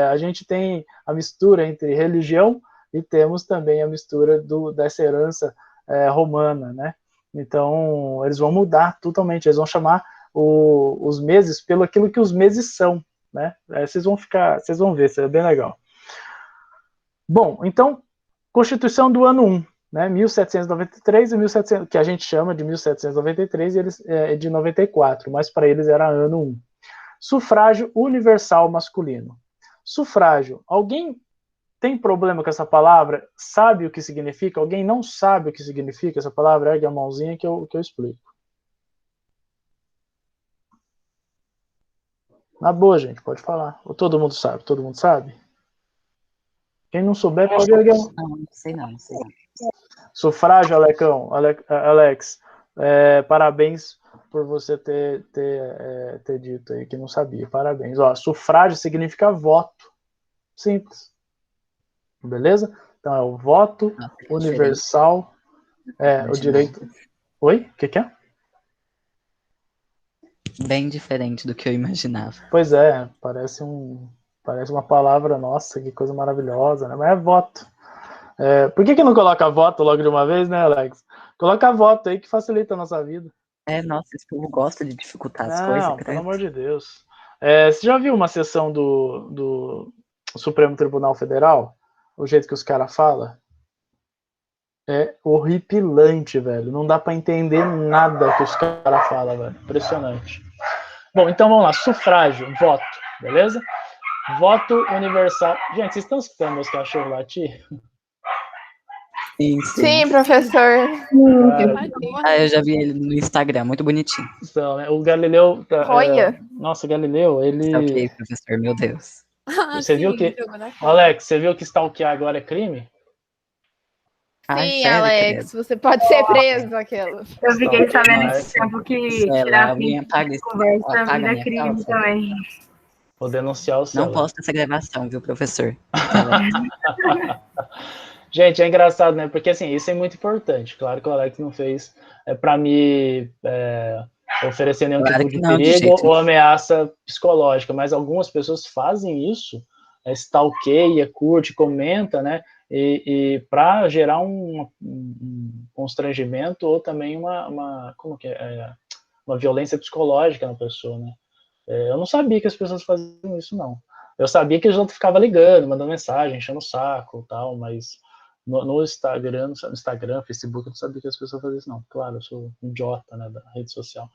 A gente tem a mistura entre religião e temos também a mistura dessa herança romana, né? Então, eles vão mudar totalmente, eles vão chamar os meses pelo aquilo que os meses são, né? Vocês vão ver, isso é bem legal. Bom, então, Constituição do ano 1, né? 1793 e 1700, que a gente chama de 1793, e eles de 94, mas para eles era ano 1. Sufrágio universal masculino. Sufrágio, alguém tem problema com essa palavra? Sabe o que significa? Alguém não sabe o que significa essa palavra? Ergue a mãozinha que eu explico. Na boa, gente, pode falar. Ou todo mundo sabe? Todo mundo sabe? Quem não souber, pode erguer a mão. Não sei não. Sufrágio, Alex. Parabéns por você ter dito aí que não sabia. Parabéns. Sufrágio significa voto. Simples. Beleza? Então é o voto universal, o direito. Oi? O que é? Bem diferente do que eu imaginava. Pois é, parece uma palavra, nossa, que coisa maravilhosa, né? Mas é voto. Por que não coloca voto logo de uma vez, né, Alex? Coloca voto aí que facilita a nossa vida. Nossa, esse povo gosta de dificultar as coisas, Não, pelo credo. amor de Deus. Você já viu uma sessão do Supremo Tribunal Federal? O jeito que os caras falam? É horripilante, velho. Não dá pra entender nada que os caras falam, velho. Impressionante. Bom, então vamos lá. Sufrágio, voto, beleza? Voto universal. Gente, vocês estão escutando meus cachorros latir? Sim. Sim, professor. Eu já vi ele no Instagram, muito bonitinho. Então, né, o Galileu. Olha. Nossa, o Galileu, ele. Ok, professor, meu Deus. Você viu que. Alex, você viu que stalkear agora é crime? Sim, sério, Alex, credo? você pode ser preso, aquilo. Eu fiquei sabendo Mas- esse tempo que Sei lá, tirar alguém print apaga de esse- conversa apaga vira minha crime calça. também. Vou denunciar o seu. Não posta essa gravação, viu, professor? Gente, é engraçado, né? Porque assim, isso é muito importante. Claro que o Alex não fez para me oferecer nenhum Claro tipo que de não, de perigo jeito ou ameaça psicológica, mas algumas pessoas fazem isso, stalkeia, curte, comenta, né? E para gerar um constrangimento ou também como que uma violência psicológica na pessoa, né? Eu não sabia que as pessoas faziam isso, não. Eu sabia que os outros ficavam ligando, mandando mensagem, enchendo o saco e tal, mas no Instagram, Facebook, eu não sabia que as pessoas faziam isso, não. Claro, eu sou um idiota, né, da rede social.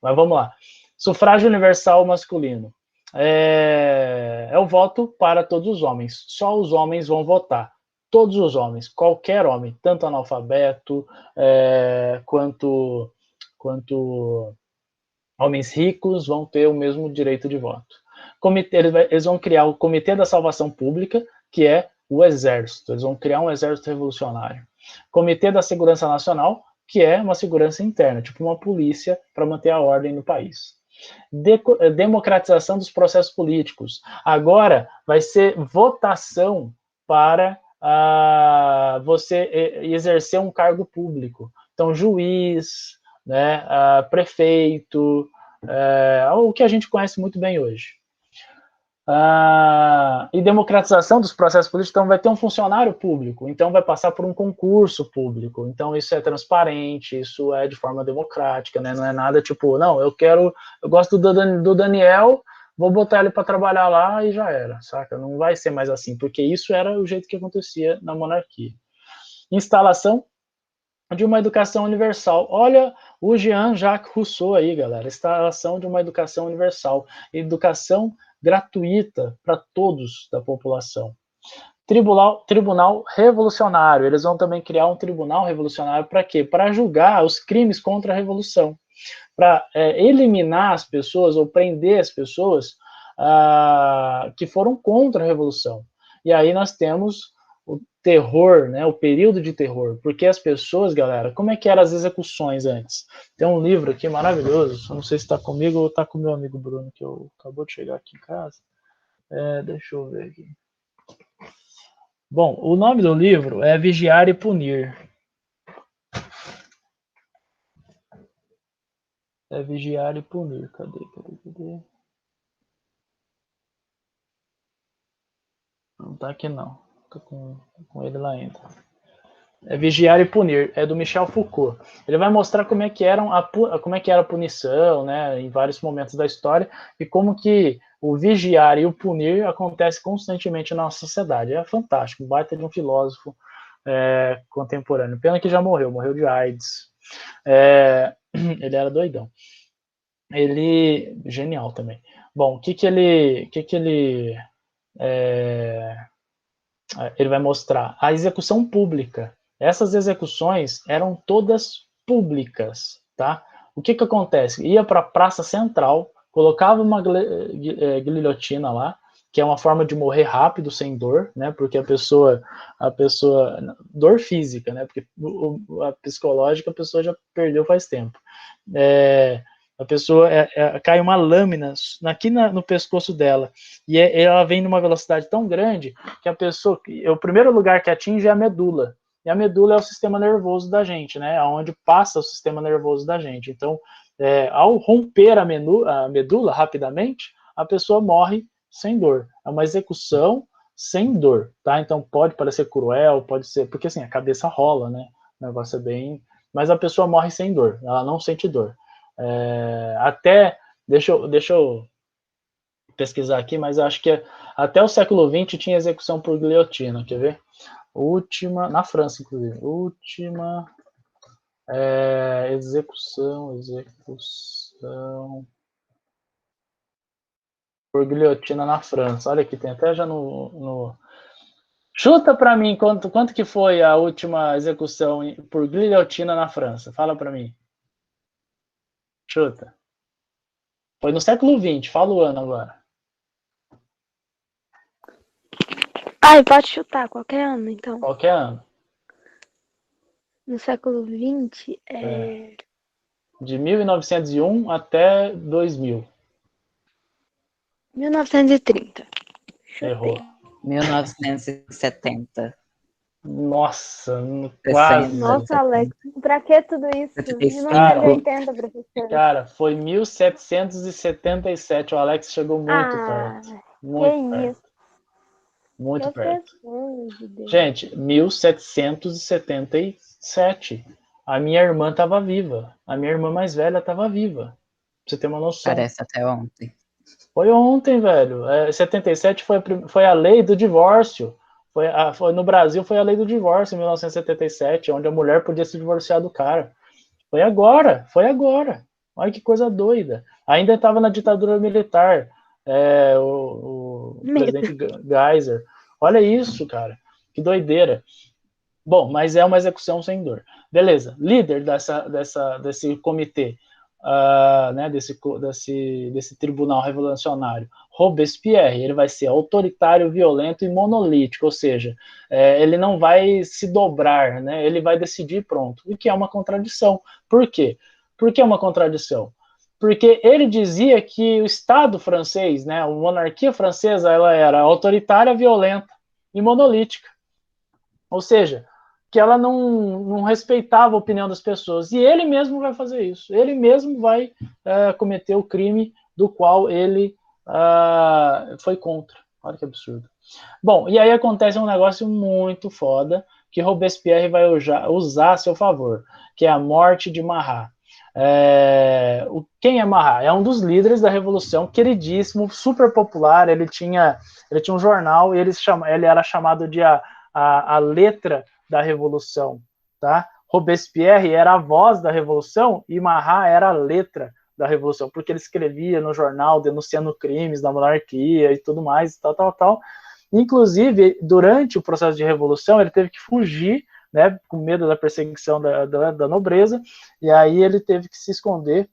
Mas vamos lá. Sufrágio universal masculino. É o voto para todos os homens. Só os homens vão votar. Todos os homens, qualquer homem, tanto analfabeto quanto homens ricos vão ter o mesmo direito de voto. Eles vão criar o Comitê da Salvação Pública, que é o Exército. Eles vão criar um exército revolucionário. Comitê da Segurança Nacional, que é uma segurança interna, tipo uma polícia para manter a ordem no país. Democratização dos processos políticos. Agora vai ser votação para você exercer um cargo público. Então, juiz, né, prefeito, o que a gente conhece muito bem hoje. E democratização dos processos políticos, então vai ter um funcionário público, então vai passar por um concurso público, então isso é transparente, isso é de forma democrática, né? Não é nada tipo, não, eu gosto do Daniel, vou botar ele para trabalhar lá e já era, saca? Não vai ser mais assim, porque isso era o jeito que acontecia na monarquia. Instalação de uma educação universal. Olha o Jean-Jacques Rousseau aí, galera. Instalação de uma educação universal. Educação gratuita para todos da população. Tribunal revolucionário. Eles vão também criar um tribunal revolucionário para quê? Para julgar os crimes contra a revolução. Para eliminar as pessoas ou prender as pessoas que foram contra a revolução. E aí nós temos o terror, né, o período de terror, porque as pessoas, galera, como é que eram as execuções antes? Tem um livro aqui maravilhoso, não sei se está comigo ou está com meu amigo Bruno, que acabou de chegar aqui em casa. Deixa eu ver aqui. Bom, o nome do livro é Vigiar e Punir. Vigiar e Punir. Cadê? Não tá aqui não. Tô com ele lá ainda. Vigiar e Punir, é do Michel Foucault. Ele vai mostrar como é que era a punição, né, em vários momentos da história, e como que o vigiar e o punir acontece constantemente na nossa sociedade. É fantástico, um baita de um filósofo contemporâneo. Pena que já morreu de AIDS. Ele era doidão. Genial também. Bom, o que ele vai mostrar? A execução pública. Essas execuções eram todas públicas, tá? O que acontece? Ia para a praça central, colocava uma guilhotina lá, que é uma forma de morrer rápido, sem dor, né? Porque a pessoa dor física, né? Porque a psicológica a pessoa já perdeu faz tempo. A pessoa cai uma lâmina aqui no pescoço dela e ela vem numa velocidade tão grande que a pessoa, o primeiro lugar que atinge é a medula. e a medula é o sistema nervoso da gente, né? Aonde passa o sistema nervoso da gente. Então, ao romper a medula rapidamente, a pessoa morre sem dor. É uma execução sem dor, tá? Então pode parecer cruel, pode ser, porque assim, a cabeça rola, né? O negócio é bem... Mas a pessoa morre sem dor, ela não sente dor. Deixa eu pesquisar aqui, mas eu acho que até o século XX tinha execução por guilhotina, quer ver? Última, na França, inclusive, última execução por guilhotina na França. Olha aqui, tem até já no... Chuta para mim quanto que foi a última execução por guilhotina na França. Fala para mim. Chuta. Foi no século XX, fala o ano agora. Ai, pode chutar qualquer ano, então. Qualquer ano. No século XX, De 1901 até 2000. 1930. Chutei. Errou. 1970. Nossa, quase. Nossa, Alex, pra que tudo isso? 75. 1980, professor. Cara, foi 1777. O Alex chegou muito perto. Muito perto. Isso. Muito perto. De Deus. Gente, 1777. A minha irmã estava viva. A minha irmã mais velha estava viva. Pra você ter uma noção. Parece até ontem. Foi ontem, velho. 77 foi a lei do divórcio. Foi no Brasil foi a lei do divórcio, em 1977, onde a mulher podia se divorciar do cara. Foi agora. Olha que coisa doida. Ainda estava na ditadura militar. O presidente Geyser. Olha isso, cara. Que doideira. Bom, mas é uma execução sem dor. Beleza. Líder desse comitê, né, desse tribunal revolucionário, Robespierre, ele vai ser autoritário, violento e monolítico, ou seja, ele não vai se dobrar, né, ele vai decidir pronto, o que é uma contradição. Por quê? Por que é uma contradição? Porque ele dizia que o Estado francês, né, a monarquia francesa, ela era autoritária, violenta e monolítica. Ou seja, que ela não respeitava a opinião das pessoas. E ele mesmo vai fazer isso. Ele mesmo vai cometer o crime do qual ele foi contra. Olha que absurdo. Bom, e aí acontece um negócio muito foda que Robespierre vai usar a seu favor, que é a morte de Marat. Quem é Marat? É um dos líderes da Revolução, queridíssimo, super popular. Ele tinha um jornal e ele era chamado de a letra da Revolução, tá? Robespierre era a voz da Revolução e Marat era a letra da Revolução, porque ele escrevia no jornal denunciando crimes da monarquia e tudo mais, tal. Inclusive, durante o processo de Revolução, ele teve que fugir, né, com medo da perseguição da nobreza, e aí ele teve que se esconder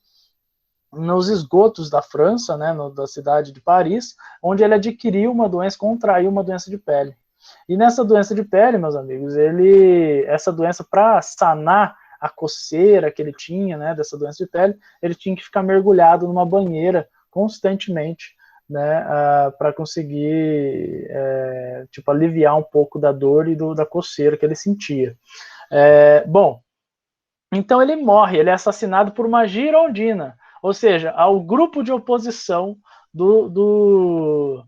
nos esgotos da França, né, da cidade de Paris, onde ele contraiu uma doença de pele. E nessa doença de pele, meus amigos, essa doença, para sanar a coceira que ele tinha, né, dessa doença de pele, ele tinha que ficar mergulhado numa banheira constantemente, né, para conseguir aliviar um pouco da dor e da coceira que ele sentia. Bom, então ele morre, ele é assassinado por uma girondina, ou seja, ao grupo de oposição dos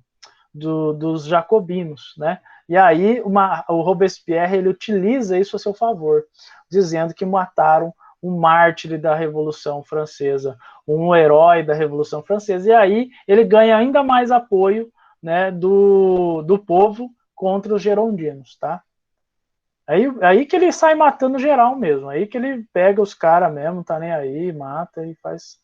jacobinos, né? E aí o Robespierre ele utiliza isso a seu favor, dizendo que mataram um mártir da Revolução Francesa, um herói da Revolução Francesa, e aí ele ganha ainda mais apoio, né, do povo contra os girondinos, tá? Aí que ele sai matando geral mesmo, aí que ele pega os caras mesmo, tá nem aí, mata e faz...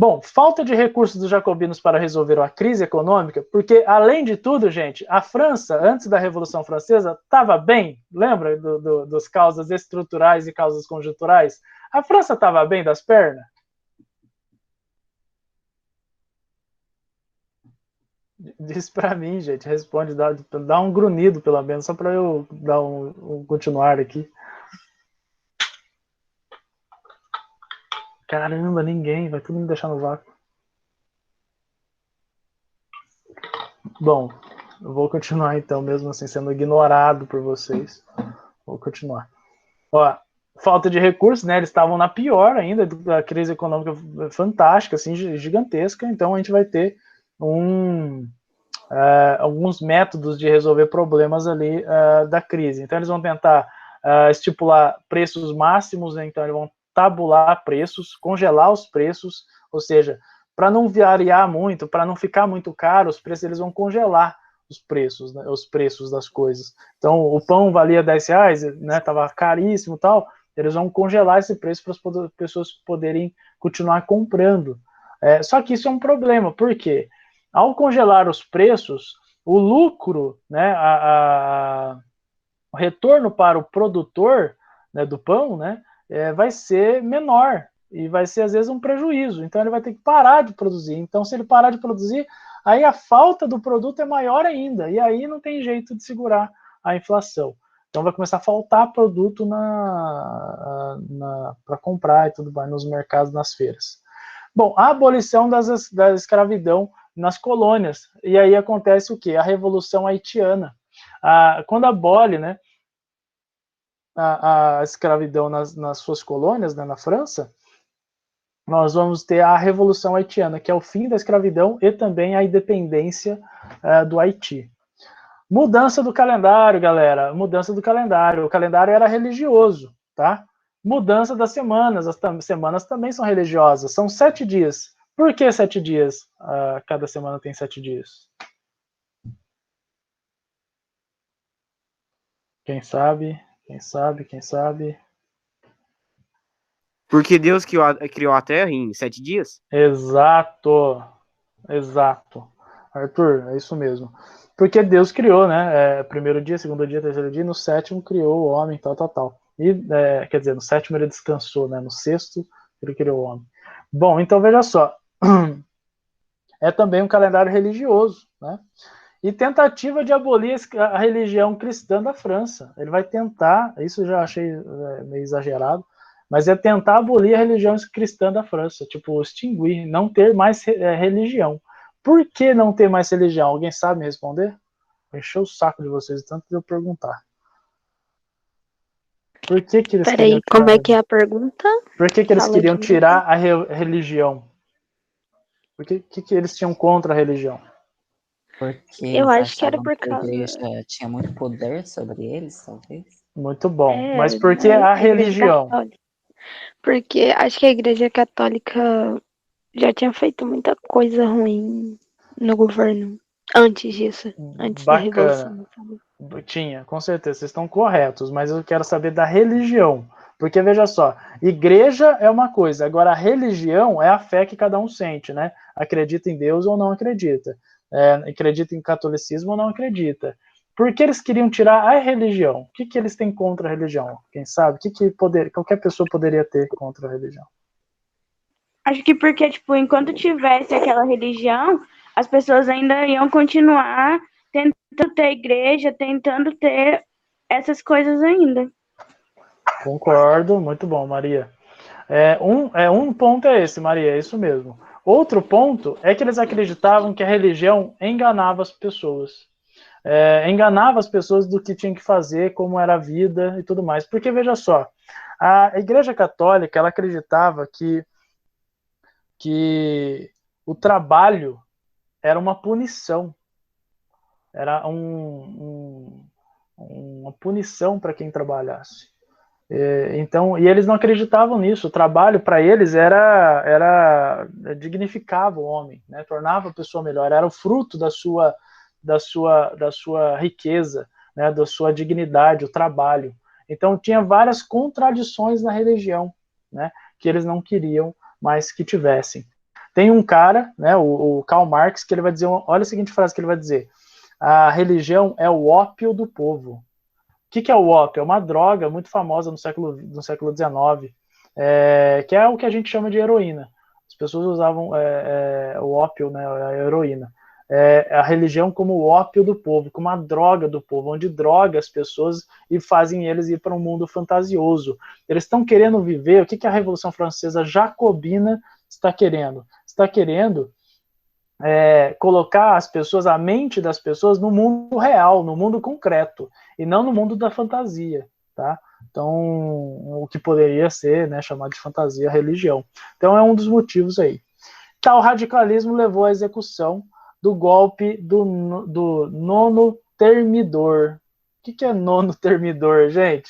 Bom, falta de recursos dos jacobinos para resolver a crise econômica, porque, além de tudo, gente, a França, antes da Revolução Francesa, estava bem, lembra dos causas estruturais e causas conjunturais? A França estava bem das pernas? Diz para mim, gente, responde, dá um grunhido, pelo menos, só para eu dar um continuar aqui. Caramba, ninguém, vai tudo me deixar no vácuo. Bom, eu vou continuar então, mesmo assim, sendo ignorado por vocês. vou continuar. Ó, falta de recursos, né? Eles estavam na pior ainda, da crise econômica fantástica, assim, gigantesca. Então a gente vai ter alguns métodos de resolver problemas ali da crise. Então eles vão tentar estipular preços máximos, né? Então eles vão tabular preços, congelar os preços, ou seja, para não variar muito, para não ficar muito caro os preços, eles vão congelar os preços, né, os preços das coisas. Então, o pão valia R$10, né, estava caríssimo e tal, eles vão congelar esse preço para as pessoas poderem continuar comprando. Só que isso é um problema, por quê? Ao congelar os preços, o lucro, né, o retorno para o produtor, né, do pão, né, vai ser menor e vai ser, às vezes, um prejuízo. Então, ele vai ter que parar de produzir. Então, se ele parar de produzir, aí a falta do produto é maior ainda, e aí não tem jeito de segurar a inflação. Então vai começar a faltar produto para comprar e tudo mais nos mercados, nas feiras. Bom, a abolição da escravidão nas colônias. E aí acontece o quê? A Revolução Haitiana. Quando abole, né, a escravidão nas suas colônias, né, na França, nós vamos ter a Revolução Haitiana, que é o fim da escravidão e também a independência do Haiti. Mudança do calendário, galera. Mudança do calendário. O calendário era religioso, tá? Mudança das semanas. As semanas também são religiosas. São 7 dias. Por que 7 dias? Cada semana tem 7 dias. Quem sabe? Quem sabe? Quem sabe? Porque Deus criou a Terra em 7 dias? Exato. Exato. Arthur, é isso mesmo. Porque Deus criou, né? Primeiro dia, segundo dia, terceiro dia, no sétimo criou o homem, tal. E, quer dizer, no sétimo ele descansou, né? No sexto ele criou o homem. Bom, então veja só. É também um calendário religioso, né? E tentativa de abolir a religião cristã da França. Ele vai tentar, isso eu já achei meio exagerado, mas é tentar abolir a religião cristã da França, tipo, extinguir, não ter mais religião. Por que não ter mais religião? Alguém sabe me responder? Encheu o saco de vocês tanto de eu perguntar. Por que eles Peraí, como é que é a pergunta? Por que eles Fala queriam de tirar a religião? Por que eles tinham contra a religião? Porque Eu eles acho que era achavam por que a causa. igreja tinha muito poder sobre eles, talvez. Muito bom. É, Mas por que a Igreja religião? Católica. Porque acho que a Igreja Católica já tinha feito muita coisa ruim no governo antes disso, antes da Revolução, sabe? Tinha, com certeza, vocês estão corretos, mas eu quero saber da religião. Porque, veja só, igreja é uma coisa, agora a religião é a fé que cada um sente, né? Acredita em Deus ou não acredita. Acredita em catolicismo ou não acredita. Por que eles queriam tirar a religião? O que eles têm contra a religião? Quem sabe? Qualquer pessoa poderia ter contra a religião? Acho que porque, tipo, enquanto tivesse aquela religião, as pessoas ainda iam continuar tentando ter igreja, tentando ter essas coisas ainda. Concordo, muito bom, Maria. Um ponto é esse, Maria, é isso mesmo. Outro ponto é que eles acreditavam que a religião enganava as pessoas. Enganava as pessoas do que tinham que fazer, como era a vida e tudo mais. Porque, veja só, a Igreja Católica, ela acreditava que o trabalho era uma punição. Era uma punição para quem trabalhasse. Então, e eles não acreditavam nisso. O trabalho para eles dignificava o homem, né? Tornava a pessoa melhor. Era o fruto da sua riqueza, né? Da sua dignidade, o trabalho. Então tinha várias contradições na religião, né? Que eles não queriam mais que tivessem. Tem um cara, né? O Karl Marx, que ele vai dizer, olha a seguinte frase que ele vai dizer: a religião é o ópio do povo. O que é o ópio? É uma droga muito famosa no século XIX, que é o que a gente chama de heroína. As pessoas usavam o ópio, né, a heroína. A religião como o ópio do povo, como a droga do povo, onde droga as pessoas e fazem eles ir para um mundo fantasioso. Eles estão querendo viver, o que a Revolução Francesa jacobina está querendo? Está querendo colocar as pessoas, a mente das pessoas no mundo real, no mundo concreto, e não no mundo da fantasia, tá? Então, o que poderia ser, né, chamado de fantasia religião. Então, é um dos motivos aí. Tal radicalismo levou à execução do golpe do nono termidor. O que é nono termidor, gente?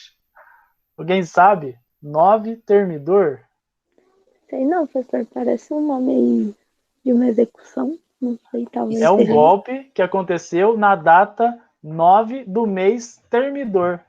Alguém sabe? 9 termidor? Sei não, professor, parece um nome aí de uma execução. Não sei, talvez. É um seja. golpe que aconteceu na data 9 do mês termidor.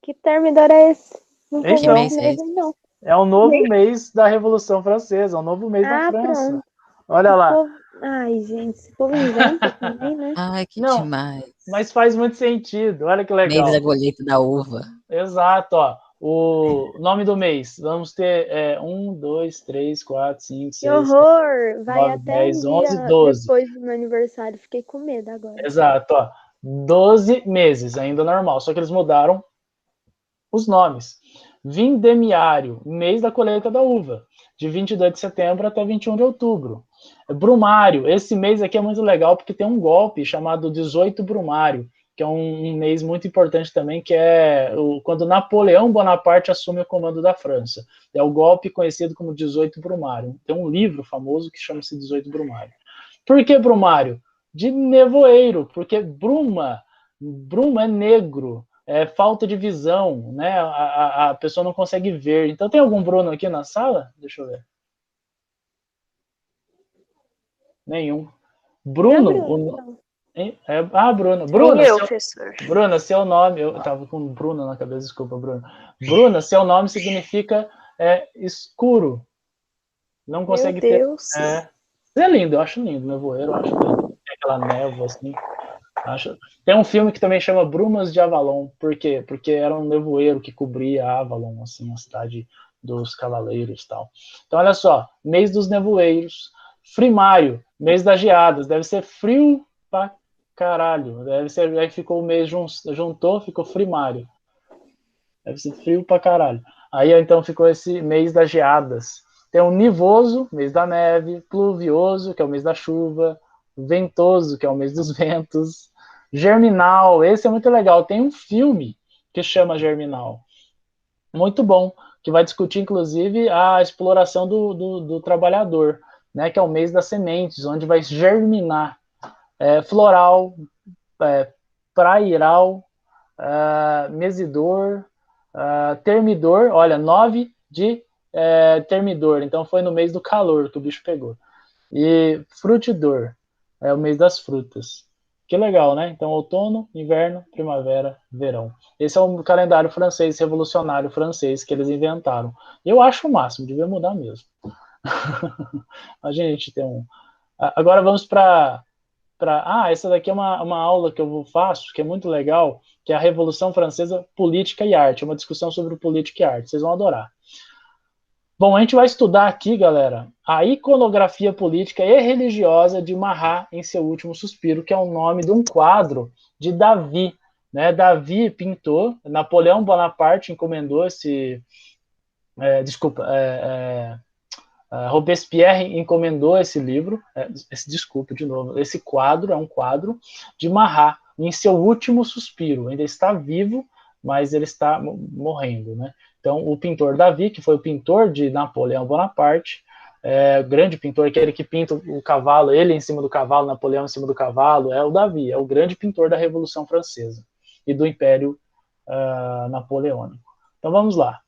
Que termidor é esse? Não Então, Que mês conheço é esse? mesmo, não. é o novo mês da Revolução Francesa, é o novo mês da França. Pronto. Olha lá. Ai, gente, esse povo inventa também, né? Ai, que Não, demais. mas faz muito sentido. Olha que Mês legal. da colheita da uva. Exato, ó. O nome do mês. Vamos ter 1, 2, 3, 4, 5, Que 6, 7, horror! Vai 9, até 10, um 11, dia 12. depois do meu aniversário. Fiquei com medo agora. Exato, ó. 12 meses, ainda normal. Só que eles mudaram os nomes. Vindemiário, mês da colheita da uva, de 22 de setembro até 21 de outubro. Brumário, esse mês aqui é muito legal porque tem um golpe chamado 18 Brumário, que é um mês muito importante também, que é quando Napoleão Bonaparte assume o comando da França. É o golpe conhecido como 18 Brumário. Tem um livro famoso que chama-se 18 Brumário. Por que Brumário? De nevoeiro, porque bruma é negro, é falta de visão, né? A pessoa não consegue ver. Então tem algum Bruno aqui na sala? Deixa eu ver. Nenhum. Bruno? Bruna. Bruna, seu nome. Eu tava com Bruna na cabeça, desculpa, Bruna. Bruna, seu nome significa escuro. Não consegue ter. Deus. É lindo, eu acho lindo, nevoeiro, eu acho lindo. Tem aquela névoa assim. Tem um filme que também chama Brumas de Avalon. Por quê? Porque era um nevoeiro que cobria Avalon, assim, a cidade dos cavaleiros e tal. Então, olha só, mês dos nevoeiros. Frimário, mês das geadas. Deve ser frio pra caralho. Deve ser, aí ficou o mês, juntou, ficou frimário. Deve ser frio pra caralho. Aí, então, ficou esse mês das geadas. Tem o nivoso, mês da neve. Pluvioso, que é o mês da chuva. Ventoso, que é o mês dos ventos. Germinal, esse é muito legal. Tem um filme que chama Germinal. Muito bom, que vai discutir, inclusive, a exploração do trabalhador, né, que é o mês das sementes, onde vai germinar floral, prairal, mesidor, termidor, olha, 9 de termidor, então foi no mês do calor que o bicho pegou. E frutidor, é o mês das frutas. Que legal, né? Então, outono, inverno, primavera, verão. Esse é o calendário francês, revolucionário francês, que eles inventaram. Eu acho o máximo, devia mudar mesmo. A gente tem um... Agora vamos para... essa daqui é uma aula que eu faço, que é muito legal, que é a Revolução Francesa, Política e Arte. É uma discussão sobre política e arte. Vocês vão adorar. Bom, a gente vai estudar aqui, galera, a iconografia política e religiosa de Marat em seu último suspiro, que é o nome de um quadro de Davi, né? Davi pintou, Napoleão Bonaparte encomendou esse... Robespierre encomendou esse livro, esse quadro é um quadro de Marat em seu último suspiro, ainda está vivo, mas ele está morrendo, né? Então, o pintor Davi, que foi o pintor de Napoleão Bonaparte, o grande pintor, aquele que pinta o cavalo, ele em cima do cavalo, Napoleão em cima do cavalo, é o Davi, é o grande pintor da Revolução Francesa e do Império Napoleônico. Então, vamos lá.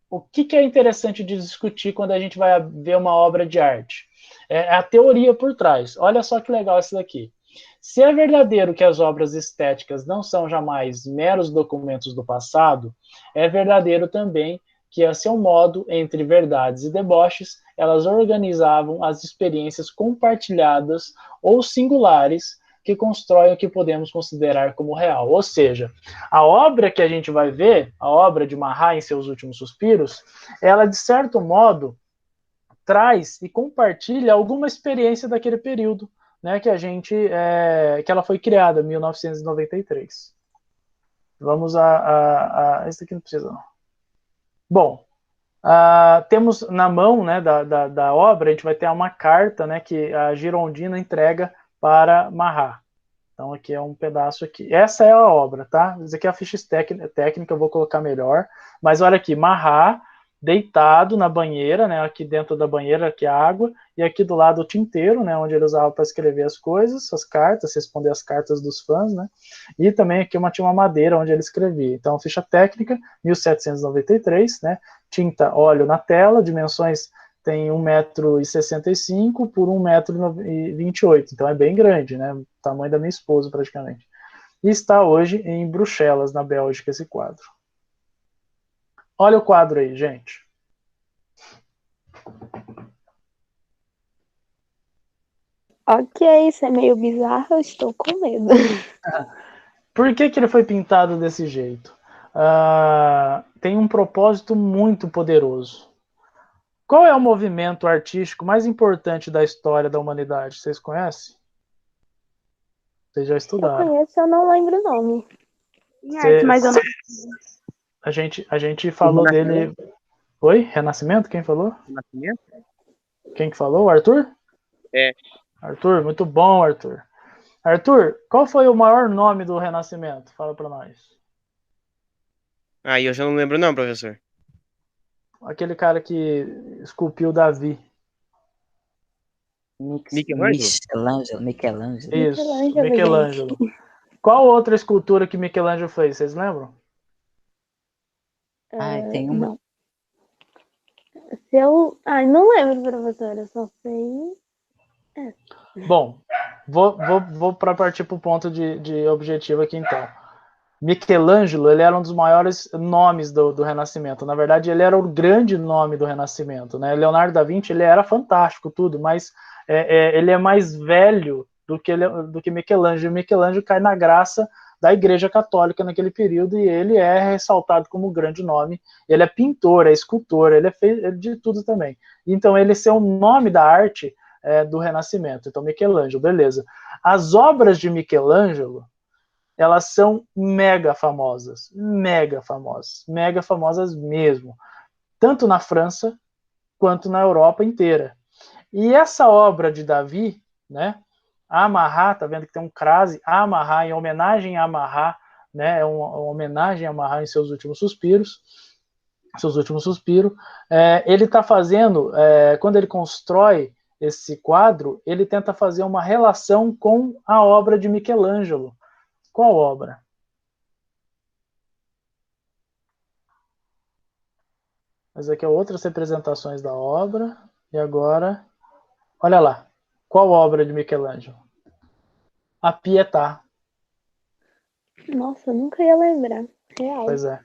O que é interessante de discutir quando a gente vai ver uma obra de arte? É a teoria por trás. Olha só que legal isso daqui. Se é verdadeiro que as obras estéticas não são jamais meros documentos do passado, é verdadeiro também que, a seu modo, entre verdades e deboches, elas organizavam as experiências compartilhadas ou singulares que constroem o que podemos considerar como real. Ou seja, a obra que a gente vai ver, a obra de Marat em seus últimos suspiros, ela, de certo modo, traz e compartilha alguma experiência daquele período, né, que que ela foi criada em 1993. Vamos esse aqui não precisa não. Bom, temos na mão, né, da obra, a gente vai ter uma carta, né, que a Girondina entrega para Marat. Então aqui é um pedaço aqui. Essa é a obra, tá? Isso aqui é a ficha técnica, eu vou colocar melhor. Mas olha aqui, Mahat deitado na banheira, né? Aqui dentro da banheira, aqui a água, e aqui do lado o tinteiro, né? Onde ele usava para escrever as coisas, as cartas, responder as cartas dos fãs, né? E também aqui tinha uma madeira onde ele escrevia. Então, ficha técnica, 1793, né? Tinta óleo na tela, dimensões tem 1,65 m por 1,28 m. Então é bem grande, né? O tamanho da minha esposa, praticamente. E está hoje em Bruxelas, na Bélgica, esse quadro. Olha o quadro aí, gente. Ok, isso é meio bizarro, eu estou com medo. Por que ele foi pintado desse jeito? Tem um propósito muito poderoso. Qual é o movimento artístico mais importante da história da humanidade? Vocês conhecem? Vocês já Eu estudaram. conheço, eu não lembro o nome. Mas eu não... A gente falou dele... Oi? Renascimento? Quem falou? Renascimento? Quem que falou? O Arthur? É. Arthur, muito bom, Arthur. Arthur, qual foi o maior nome do Renascimento? Fala para nós. Aí eu já não lembro não, professor. Aquele cara que esculpiu Davi. Michelangelo. Isso, Michelangelo. Qual outra escultura que Michelangelo fez? Vocês lembram? Tem uma. Não. Não lembro, professora, eu só sei. Bom, vou para partir para o ponto de objetivo aqui então. Michelangelo, ele era um dos maiores nomes do Renascimento. Na verdade, ele era o grande nome do Renascimento, né? Leonardo da Vinci, ele era fantástico, tudo, mas ele é mais velho do que Michelangelo. Michelangelo cai na graça da Igreja Católica naquele período e ele é ressaltado como grande nome. Ele é pintor, é escultor, ele é de tudo também. Então, ele é o nome da arte do Renascimento. Então, Michelangelo, beleza. As obras de Michelangelo, elas são mega famosas mesmo, tanto na França quanto na Europa inteira. E essa obra de Davi, né, Amarra, tá vendo que tem um crase, Amarra, em homenagem a Amarra, né, é uma homenagem a Amarra em seus últimos suspiros, ele está fazendo, quando ele constrói esse quadro, ele tenta fazer uma relação com a obra de Michelangelo. Qual obra? Mas aqui é outras representações da obra. E agora, olha lá. Qual obra de Michelangelo? A Pietà. Nossa, eu nunca ia lembrar. Real. Pois é.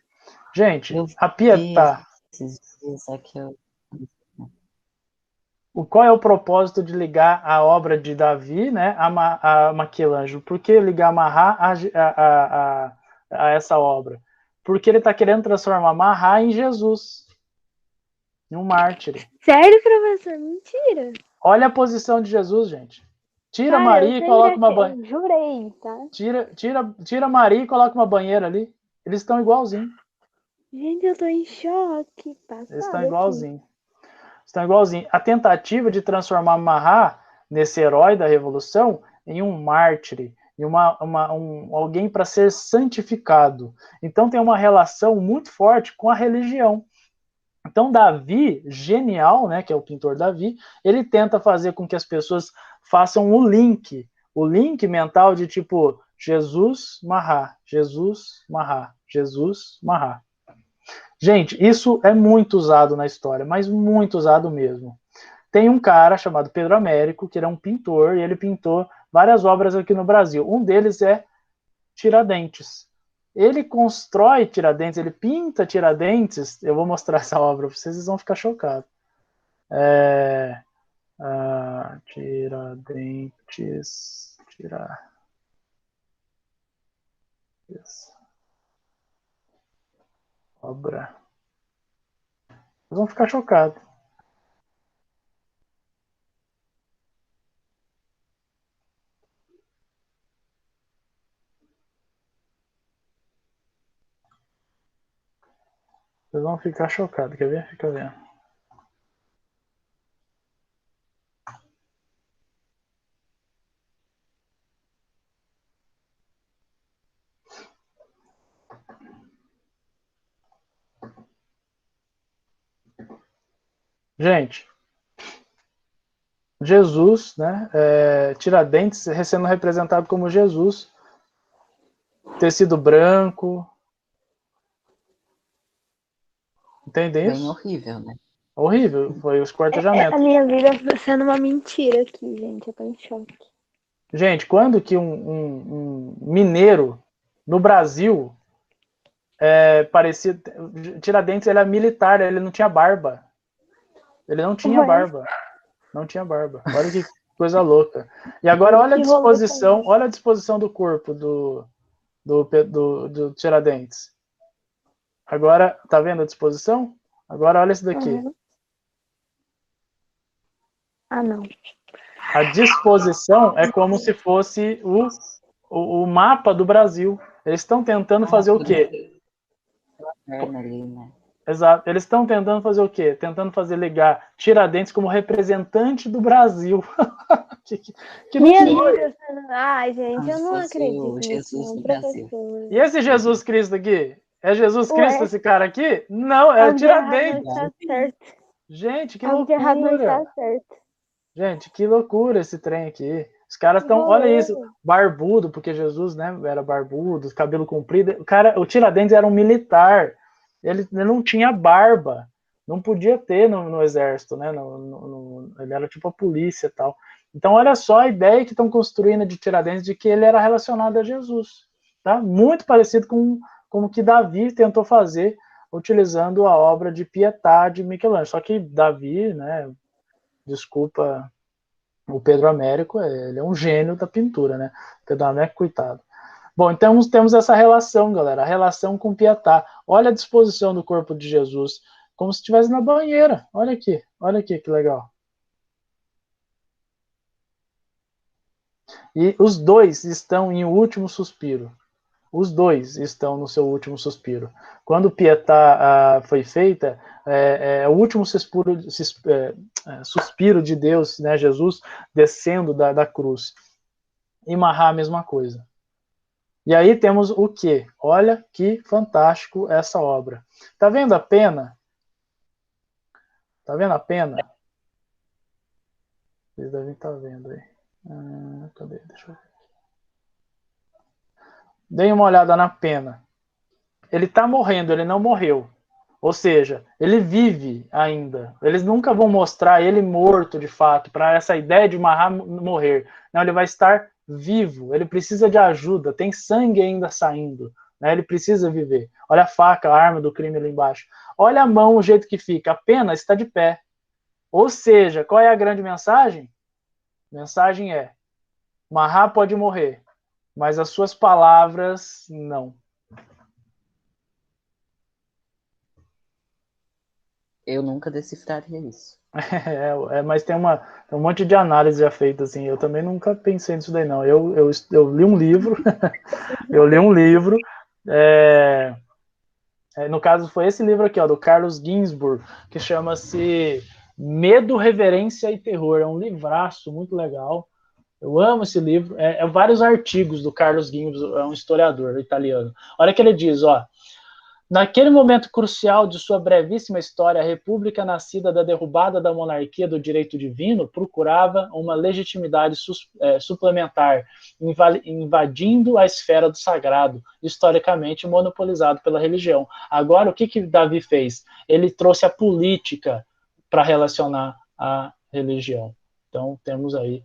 Gente, a Pietà. Qual é o propósito de ligar a obra de Davi, né, a Michelangelo? Por que ligar Mahat a essa obra? Porque ele está querendo transformar Mahat em Jesus, em um mártir. Sério, professor? Mentira. Olha a posição de Jesus, gente. Tira Cara, Maria e coloca uma banheira. Eu jurei, tá? Tira Maria e coloca uma banheira ali. Eles estão igualzinho. Gente, eu tô em choque. Eles estão igualzinho. A tentativa de transformar Mahat nesse herói da revolução em um mártir, em alguém para ser santificado. Então tem uma relação muito forte com a religião. Então Davi, genial, né, que é o pintor Davi, ele tenta fazer com que as pessoas façam o link mental de tipo Jesus, Mahat, Jesus, Mahat, Jesus, Mahat. Gente, isso é muito usado na história, mas muito usado mesmo. Tem um cara chamado Pedro Américo, que ele é um pintor, e ele pintou várias obras aqui no Brasil. Um deles é Tiradentes. Ele constrói Tiradentes, ele pinta Tiradentes. Eu vou mostrar essa obra para vocês vão ficar chocados. Tiradentes. Obra. Vocês vão ficar chocados. Vocês vão ficar chocados. Quer ver? Fica vendo. Gente, Jesus, né? Tiradentes sendo representado como Jesus, tecido branco. Entende Bem isso? horrível, né? Horrível, foi os A cortejamentos. minha vida tá sendo uma mentira aqui, gente. Eu tô em choque. Gente, quando que um mineiro no Brasil parecia... Tiradentes, ele era militar, ele não tinha barba. Ele não tinha Ué, barba. Não tinha barba. Olha que coisa louca. E agora olha a que rolê disposição, olha a disposição do corpo do Tiradentes. Agora, tá vendo a disposição? Agora olha esse daqui. Uhum. Ah, não. A disposição é como se fosse o mapa do Brasil. Eles estão tentando fazer o quê? Ali, né? Exato. Eles estão tentando fazer o quê? Tentando fazer ligar Tiradentes como representante do Brasil. que Minha loucura. vida. Ai, gente, eu não Como se fosse o acredito nisso, Jesus não, do Brasil. professor. E esse Jesus Cristo aqui? É Jesus Cristo Ué, esse cara aqui? Não, é algo de errado não Tiradentes. está certo. Gente, que Algo de errado não loucura. está certo. Gente, que loucura esse trem aqui. Os caras Que estão, olha rolê. isso, barbudo, porque Jesus, né, era barbudo, cabelo comprido. O Tiradentes era um militar. Ele não tinha barba. Não podia ter no exército, né? Ele era tipo a polícia e tal. Então, olha só a ideia que estão construindo de Tiradentes de que ele era relacionado a Jesus. Tá? Muito parecido com o que Davi tentou fazer utilizando a obra de Pietà de Michelangelo. Só que Davi, né, desculpa o Pedro Américo, ele é um gênio da pintura, né? Pedro Américo, coitado. Bom, então temos essa relação, galera, a relação com Pietà. Olha a disposição do corpo de Jesus, como se estivesse na banheira. Olha aqui que legal. E os dois estão em O Último Suspiro. Os dois estão no seu último suspiro. Quando Pietà foi feita, o último suspiro de Deus, né, Jesus, descendo da cruz. E Mahá, a mesma coisa. E aí temos o quê? Olha que fantástico essa obra. Tá vendo a pena? Tá vendo a pena? Vocês devem estar vendo aí. Cadê? Deixa eu ver. Deem uma olhada na pena. Ele está morrendo, ele não morreu. Ou seja, ele vive ainda. Eles nunca vão mostrar ele morto de fato, para essa ideia de Mahá morrer. Não, ele vai estar vivo, ele precisa de ajuda, tem sangue ainda saindo, né? Ele precisa viver. Olha a faca, a arma do crime ali embaixo. Olha a mão, o jeito que fica, a pena está de pé. Ou seja, qual é a grande mensagem? A mensagem é: Mahá pode morrer, mas as suas palavras não. Eu nunca decifraria isso. Mas tem um monte de análise já feita, assim. Eu também nunca pensei nisso daí, não. Eu li um livro, no caso foi esse livro aqui, ó, do Carlos Ginzburg, que chama-se Medo, Reverência e Terror. É um livraço muito legal. Eu amo esse livro. Vários artigos do Carlos Ginzburg, é um historiador italiano. Olha o que ele diz, ó. Naquele momento crucial de sua brevíssima história, a República, nascida da derrubada da monarquia do direito divino, procurava uma legitimidade suplementar, invadindo a esfera do sagrado, historicamente monopolizado pela religião. Agora, o que Davi fez? Ele trouxe a política para relacionar a religião. Então, temos aí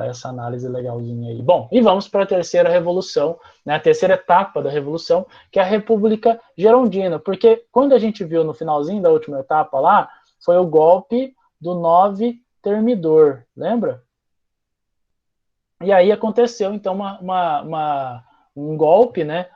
essa análise legalzinha aí. Bom, e vamos para a terceira revolução, né, a terceira etapa da revolução, que é a República Gerondina, porque quando a gente viu no finalzinho da última etapa lá, foi o golpe do 9 Termidor, lembra? E aí aconteceu, então, um golpe, né,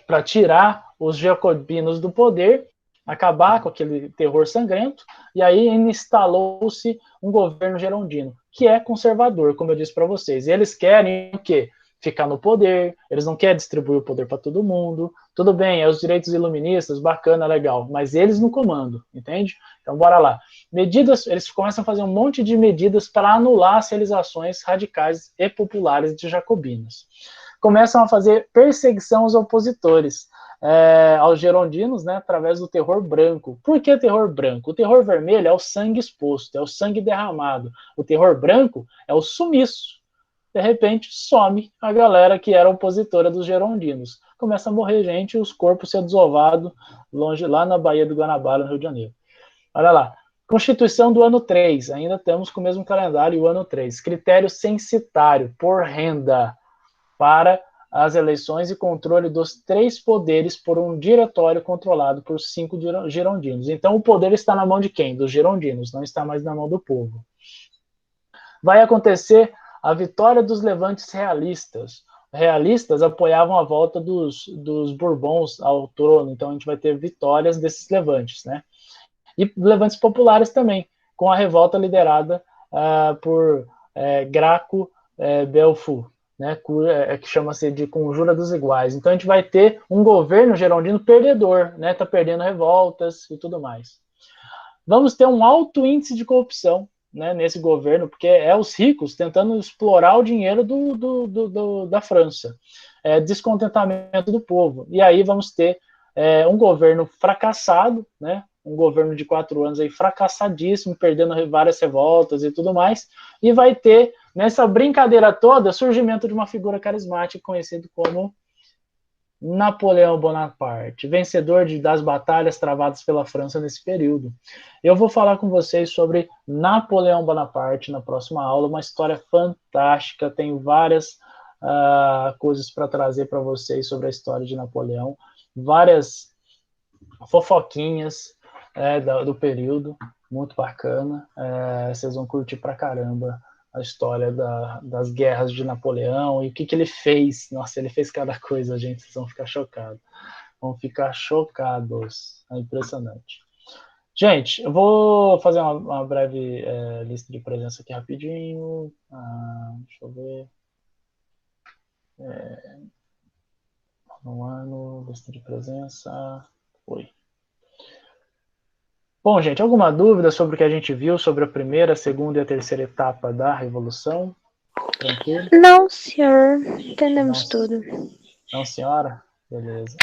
para tirar os jacobinos do poder, acabar com aquele terror sangrento, e aí instalou-se um governo gerondino, que é conservador, como eu disse para vocês. E eles querem o quê? Ficar no poder, eles não querem distribuir o poder para todo mundo. Tudo bem, os direitos iluministas, bacana, legal, mas eles no comando, entende? Então, bora lá. Eles começam a fazer um monte de medidas para anular as realizações radicais e populares de jacobinos. Começam a fazer perseguição aos opositores. aos girondinos, né, através do terror branco. Por que terror branco? O terror vermelho é o sangue exposto, é o sangue derramado. O terror branco é o sumiço. De repente, some a galera que era opositora dos girondinos. Começa a morrer gente e os corpos sendo desovados longe, lá na Baía do Guanabara, no Rio de Janeiro. Olha lá. Constituição do ano 3. Ainda temos com o mesmo calendário o ano 3. Critério censitário por renda para as eleições e controle dos 3 poderes por um diretório controlado por 5 girondinos. Então, o poder está na mão de quem? Dos girondinos, não está mais na mão do povo. Vai acontecer a vitória dos levantes realistas. Realistas apoiavam a volta dos Bourbons ao trono, então a gente vai ter vitórias desses levantes, né? E levantes populares também, com a revolta liderada por Graco Belfort, né, que chama-se de Conjura dos Iguais. Então a gente vai ter um governo girondino perdedor, né, tá perdendo revoltas e tudo mais. Vamos ter um alto índice de corrupção, né, nesse governo, porque é os ricos tentando explorar o dinheiro da França. Descontentamento do povo. E aí vamos ter um governo fracassado, né, um governo de 4 anos aí fracassadíssimo, perdendo várias revoltas e tudo mais, e vai ter, nessa brincadeira toda, surgimento de uma figura carismática conhecido como Napoleão Bonaparte, vencedor das batalhas travadas pela França nesse período. Eu vou falar com vocês sobre Napoleão Bonaparte na próxima aula, uma história fantástica, tem várias coisas para trazer para vocês sobre a história de Napoleão, várias fofoquinhas do período, muito bacana, vocês vão curtir pra caramba a história das guerras de Napoleão e o que ele fez. Nossa, ele fez cada coisa, gente, vocês vão ficar chocados. Vão ficar chocados. É impressionante. Gente, eu vou fazer uma breve lista de presença aqui rapidinho. Deixa eu ver. No ano, lista de presença. Foi. Bom, gente, alguma dúvida sobre o que a gente viu sobre a primeira, segunda e a terceira etapa da Revolução? Tranquilo? Não, senhor. Entendemos tudo. Não, senhora? Beleza.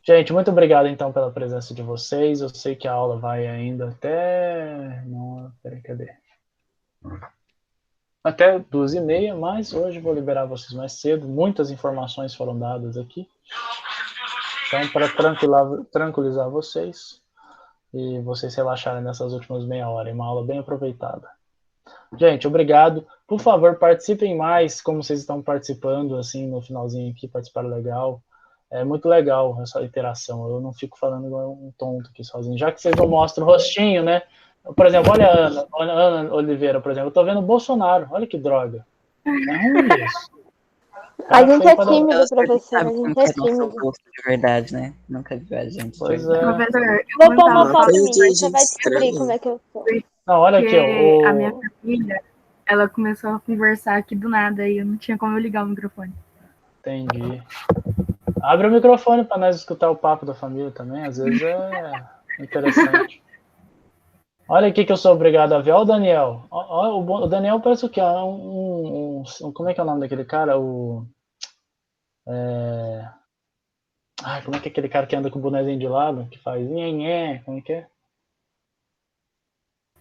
Gente, muito obrigado, então, pela presença de vocês. Eu sei que a aula vai ainda até... Não, peraí, cadê? Até 2h30, mas hoje vou liberar vocês mais cedo. Muitas informações foram dadas aqui. Então, para tranquilizar vocês e vocês relaxarem nessas últimas meia hora. É uma aula bem aproveitada. Gente, obrigado. Por favor, participem mais, como vocês estão participando, assim, no finalzinho aqui, participaram legal. É muito legal essa interação. Eu não fico falando igual um tonto aqui sozinho. Já que vocês não mostram o rostinho, né? Por exemplo, olha a Ana Oliveira, por exemplo. Eu tô vendo o Bolsonaro. Olha que droga. É ruim isso. A gente é tímido, professor. A gente é tímido. De verdade, né? Nunca viu a gente. Pois é. Professor, Vou pôr uma foto minha, você vai descobrir como é que eu sou. Não, olha aqui, ó. A minha família, ela começou a conversar aqui do nada e eu não tinha como eu ligar o microfone. Entendi. Abre o microfone para nós escutar o papo da família também. Às vezes é interessante. Olha aqui que eu sou obrigado a ver. Olha o Daniel. O Daniel parece o quê? Como é que é o nome daquele cara? Como é que é aquele cara que anda com o bonezinho de lado? Que faz nhenhé? Como é que é?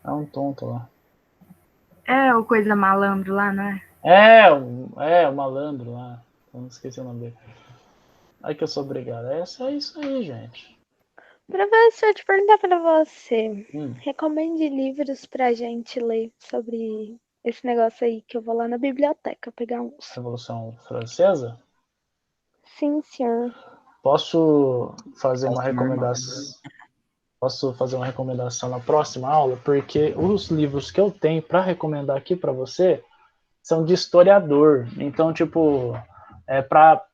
É um tonto lá. É o coisa malandro lá, não é? O malandro lá. Eu não esqueci o nome dele. Aí que eu sou obrigado. É isso aí, gente. Professor, te perguntar pra você. Recomende livros pra gente ler sobre esse negócio aí, que eu vou lá na biblioteca pegar uns. Revolução Francesa? Sim, senhor. Posso fazer uma recomendação? Posso fazer uma recomendação na próxima aula? Porque os livros que eu tenho para recomendar aqui para você são de historiador. Então, tipo, para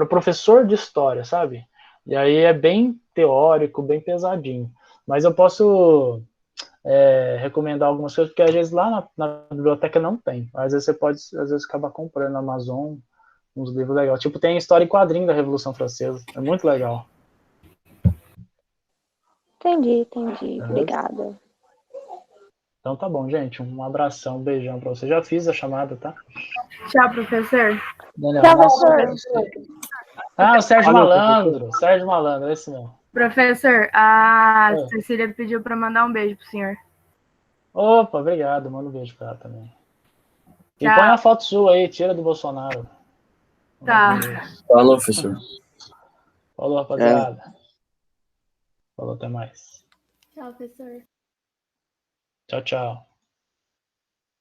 professor de história, sabe? E aí é bem teórico, bem pesadinho. Mas eu posso recomendar algumas coisas, porque às vezes lá na biblioteca não tem. Às vezes você pode, acabar comprando na Amazon uns livros legais. Tipo, tem história em quadrinho da Revolução Francesa. É muito legal. Entendi. Obrigada. Então tá bom, gente. Um abração, um beijão pra você. Já fiz a chamada, tá? Tchau, professor. Daniel, Tchau, professor. Ah, o Sérgio Olha, Malandro. Sérgio Malandro, esse mesmo. Professor, a Oi. Cecília pediu para mandar um beijo pro senhor. Opa, obrigado. Manda um beijo pra ela também. E Tchau. põe a foto sua aí, tira do Bolsonaro. Tá. Falou, professor. Falou, rapaziada. Falou, até mais. Tchau, professor. Tchau, tchau.